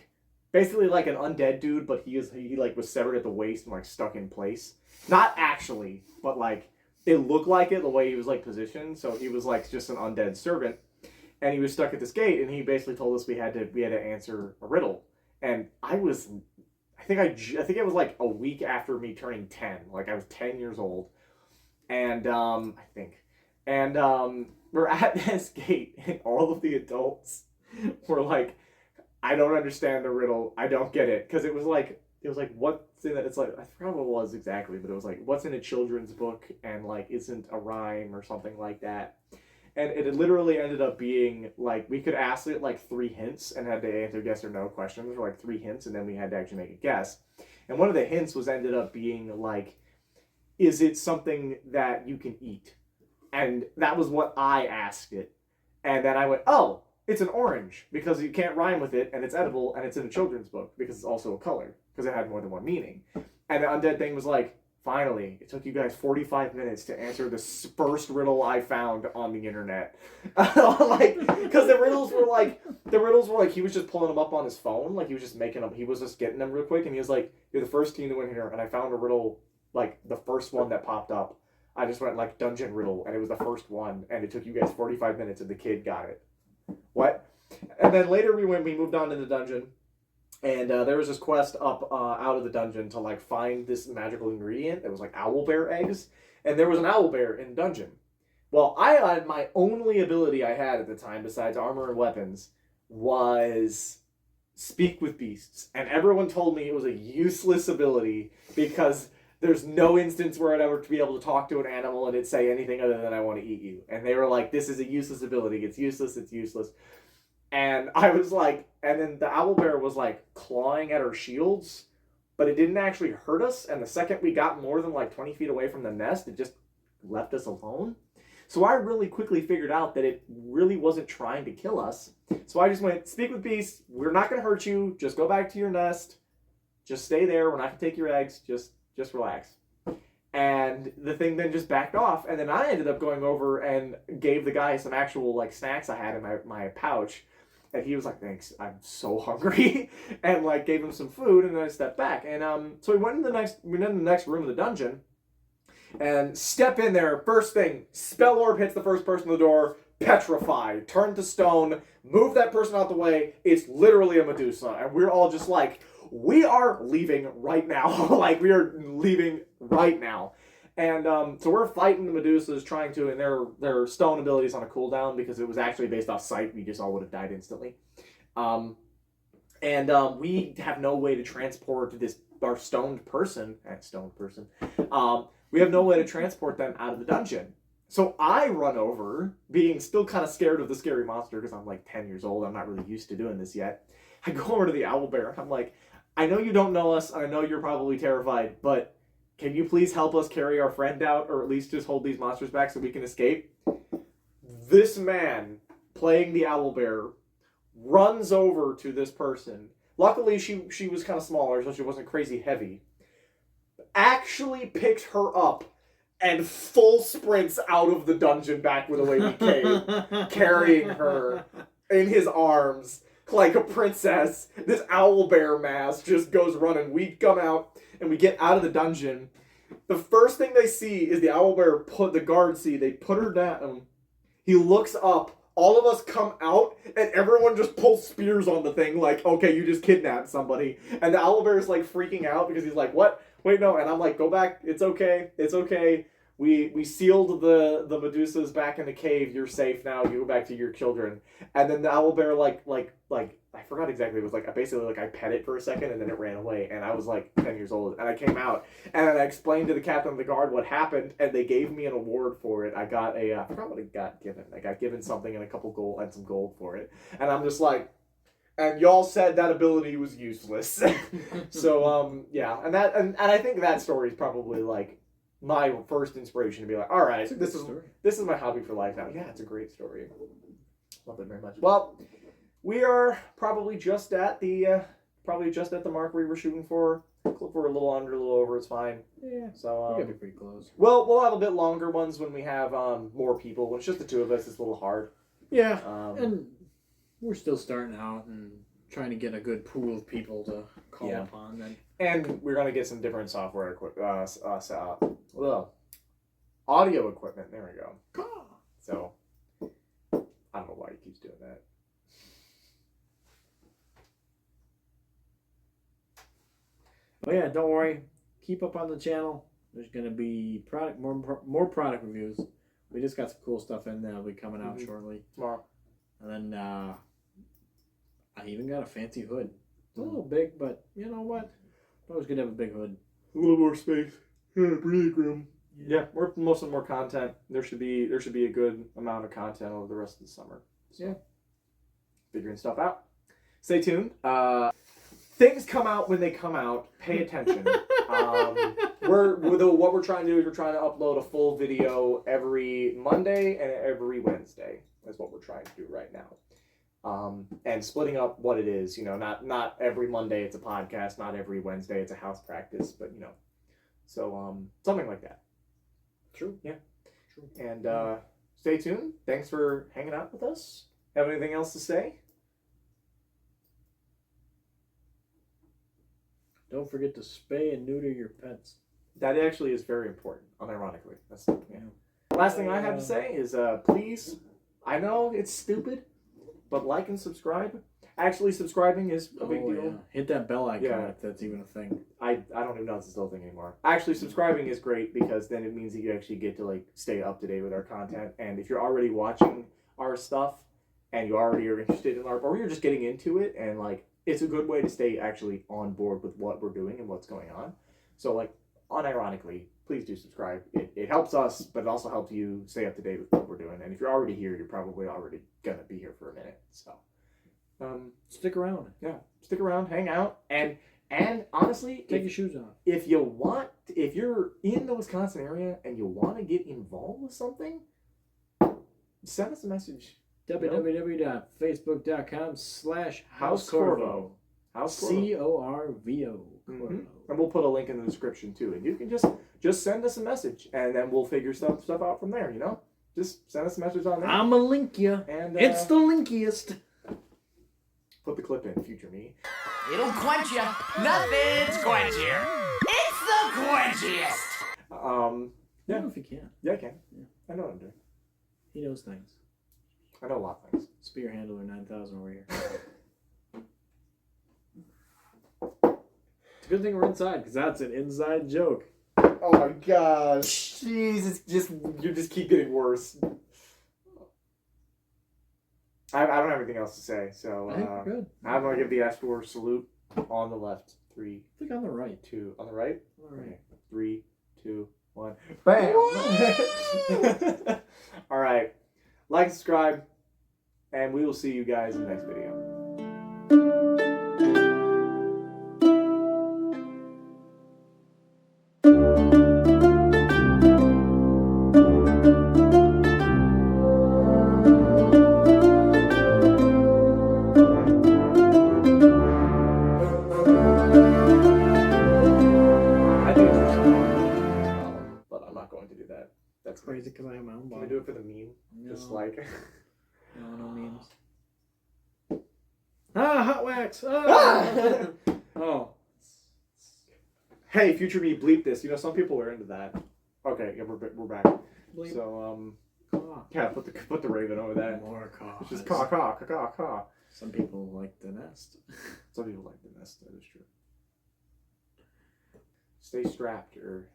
basically like an undead dude, but he was severed at the waist and stuck in place. Not actually, but it looked like it the way he was positioned. So he was just an undead servant, and he was stuck at this gate, and he basically told us we had to answer a riddle. And I think it was a week after me turning 10. I was 10 years old. And, we're at this gate, and all of the adults were like, I don't understand the riddle. I don't get it. Because it was what's in it? It's I forgot what it was exactly, but it was what's in a children's book and isn't a rhyme or something like that. And it had literally ended up being we could ask it 3 hints and had to answer yes or no questions or 3 hints, and then we had to actually make a guess. And one of the hints ended up being is it something that you can eat? And that was what I asked it. And then I went, oh, it's an orange because you can't rhyme with it, and it's edible, and it's in a children's book because it's also a color because it had more than one meaning. And the undead thing was finally, it took you guys 45 minutes to answer the first riddle I found on the internet. Like, because the riddles were like, he was just pulling them up on his phone. Like, he was just getting them real quick. And he was like, you're the first team to win here. And I found a riddle, like, the first one that popped up. I just went, like, dungeon riddle. And it was the first one. And it took you guys 45 minutes and the kid got it. What? And then later we moved on to the dungeon. And there was this quest up out of the dungeon to like find this magical ingredient that was like owlbear eggs, and there was an owlbear in the dungeon. Well, I had my only ability I had at the time, besides armor and weapons, was speak with beasts, and everyone told me it was a useless ability because there's no instance where I'd ever be able to talk to an animal and it'd say anything other than "I want to eat you," and they were like, "This is a useless ability. It's useless. It's useless." And I was like, and then the owlbear was like clawing at our shields, but it didn't actually hurt us. And the second we got more than like 20 feet away from the nest, it just left us alone. So I really quickly figured out that it really wasn't trying to kill us. So I just went, speak with beasts. We're not going to hurt you. Just go back to your nest. Just stay there. We're not going to take your eggs. Just relax. And the thing then just backed off. And then I ended up going over and gave the guy some actual like snacks I had in my pouch. And he was like, "Thanks, I'm so hungry," and like gave him some food, and then I stepped back. And so we went in the next room of the dungeon, and step in there. First thing, spell orb hits the first person in the door, petrify, turn to stone, move that person out the way. It's literally a Medusa, and we're all just like, we are leaving right now. Like, we are leaving right now. And so we're fighting the Medusas, trying to, and their stone abilities on a cooldown because it was actually based off sight. We just all would have died instantly. We have no way to transport our stoned person. We have no way to transport them out of the dungeon. So I run over, being still kind of scared of the scary monster because I'm like 10 years old. I'm not really used to doing this yet. I go over to the owlbear and I'm like, I know you don't know us. I know you're probably terrified, but can you please help us carry our friend out, or at least just hold these monsters back so we can escape? This man, playing the owlbear, runs over to this person. Luckily, she was kind of smaller, so she wasn't crazy heavy. Actually picks her up and full sprints out of the dungeon back with the way we came, carrying her in his arms like a princess. This owlbear mask just goes running. We come out and we get out of the dungeon. The first thing they see is the owlbear the guards see. They put her down. He looks up. All of us come out, and everyone just pulls spears on the thing like, okay, you just kidnapped somebody. And the owlbear is like freaking out because he's like, what? Wait, no. And I'm like, go back. It's okay. It's okay. We sealed the Medusas back in the cave. You're safe now. You go back to your children. And then the owlbear like I forgot exactly. It was like I pet it for a second and then it ran away. And I was like 10 years old. And I came out and I explained to the captain of the guard what happened, and they gave me an award for it. I got I forgot what I got given. I got given something and a couple gold and some gold for it. And I'm just like, and y'all said that ability was useless. So yeah, and I think that story is probably like my first inspiration to be like, all right, this is my hobby for life now. Yeah, it's a great story. Love it very much. Well, we are probably just at the mark we were shooting for. If we're a little under, a little over, it's fine. Yeah. So we're gonna be pretty close. Well, we'll have a bit longer ones when we have more people. When it's just the two of us, it's a little hard. Yeah. And we're still starting out and trying to get a good pool of people to call upon. Then. And we're gonna get some different software audio equipment. There we go. So I don't know why he keeps doing that. But yeah, don't worry. Keep up on the channel. There's gonna be more product reviews. We just got some cool stuff in that'll be coming out shortly tomorrow. And then I even got a fancy hood. It's a little big, but you know what? Always good to have a big hood. A little more space. Yeah, breathing room. Yeah, we're mostly more content. There should be a good amount of content over the rest of the summer. So, yeah. Figuring stuff out. Stay tuned. Things come out when they come out. Pay attention. What we're trying to do is we're trying to upload a full video every Monday and every Wednesday. That's what we're trying to do right now. And splitting up what it is, not every Monday it's a podcast, not every Wednesday it's a house practice, but So something like that. True. Yeah. True. And stay tuned. Thanks for hanging out with us. Have anything else to say? Don't forget to spay and neuter your pets. That actually is very important, unironically. That's yeah. Last thing I have to say is please, I know it's stupid, but like and subscribe. Actually, subscribing is a big deal. Yeah. Hit that bell icon if that's even a thing. I don't even know if it's still a thing anymore. Actually, subscribing is great because then it means that you actually get to like stay up to date with our content. And if you're already watching our stuff and you already are interested in LARP, or you're just getting into it, and like it's a good way to stay actually on board with what we're doing and what's going on. So like unironically, please do subscribe. It helps us, but it also helps you stay up to date with what we're doing. And if you're already here, you're probably already gonna be here for a minute. So stick around. Yeah, stick around, hang out, and honestly, take your shoes off. If you're in the Wisconsin area and you want to get involved with something, send us a message. www.facebook.com/House Corvo. House Corvo. Mm-hmm. And we'll put a link in the description too. And you can just send us a message, and then we'll figure stuff out from there. You know, just send us a message on there. I'ma link you. And it's the linkiest. Put the clip in, future me. It'll quench you. Nothing's quenchier. It's the quenchiest. I Yeah. don't know if you can. Yeah, I can. Yeah. I know what I'm doing. He knows things. I know a lot of things. Spear Handler 9000 over here. It's a good thing we're inside, because that's an inside joke. Oh my gosh. Jeez, you just keep getting worse. I don't have anything else to say, so I think we're good. I'm going to give the Ashtor salute on the left. 3, I think on the right. 2, on the right? On the right. Okay. 3, 2, 1. Bam! All right. Like, subscribe, and we will see you guys in the next video. Crazy because I have my own Can body. we do it for the meme? No. Just like... No memes. Hot wax! Ah! Oh. Hey, future me, bleep this. You know, some people are into that. Okay, yeah, we're back. Bleep. So, Caw. yeah, put the raven over that. More caw. It's just caw, caw, caw, caw, caw. Some people like the nest. Some people like the nest, that is true. Stay strapped, or...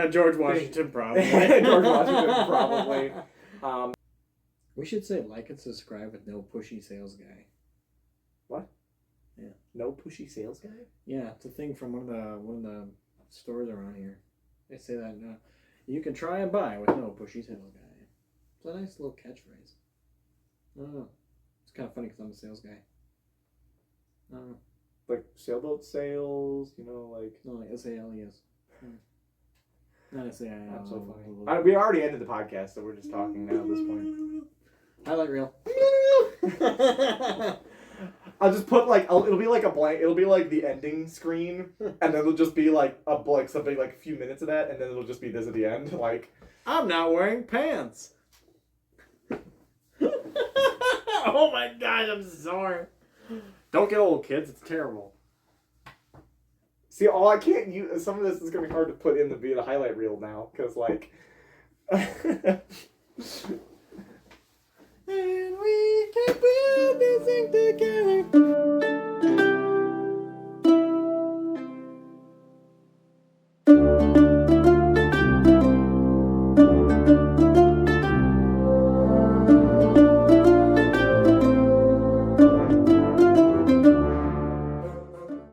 George Washington probably. George Washington probably. We should say like and subscribe with no pushy sales guy. What? Yeah. No pushy sales guy? Yeah, it's a thing from one of the stores around here. They say that you can try and buy with no pushy sales guy. It's a nice little catchphrase. I don't know. It's kind of funny because I'm a sales guy. I don't know. Like sailboat sales, you know, like... No, like S-A-L-E-S. Not S-A-I-L. That's so funny. We already ended the podcast, so we're just talking now at this point. Highlight reel. I'll just put like, it'll be like a blank, it'll be like the ending screen, and then it'll just be like something like a few minutes of that, and then it'll just be this at the end, like... I'm not wearing pants. Oh my gosh, I'm sorry. Don't get old, kids. It's terrible. See, I can't use... Some of this is going to be hard to put in the highlight reel now, because, like... And we can build this thing together.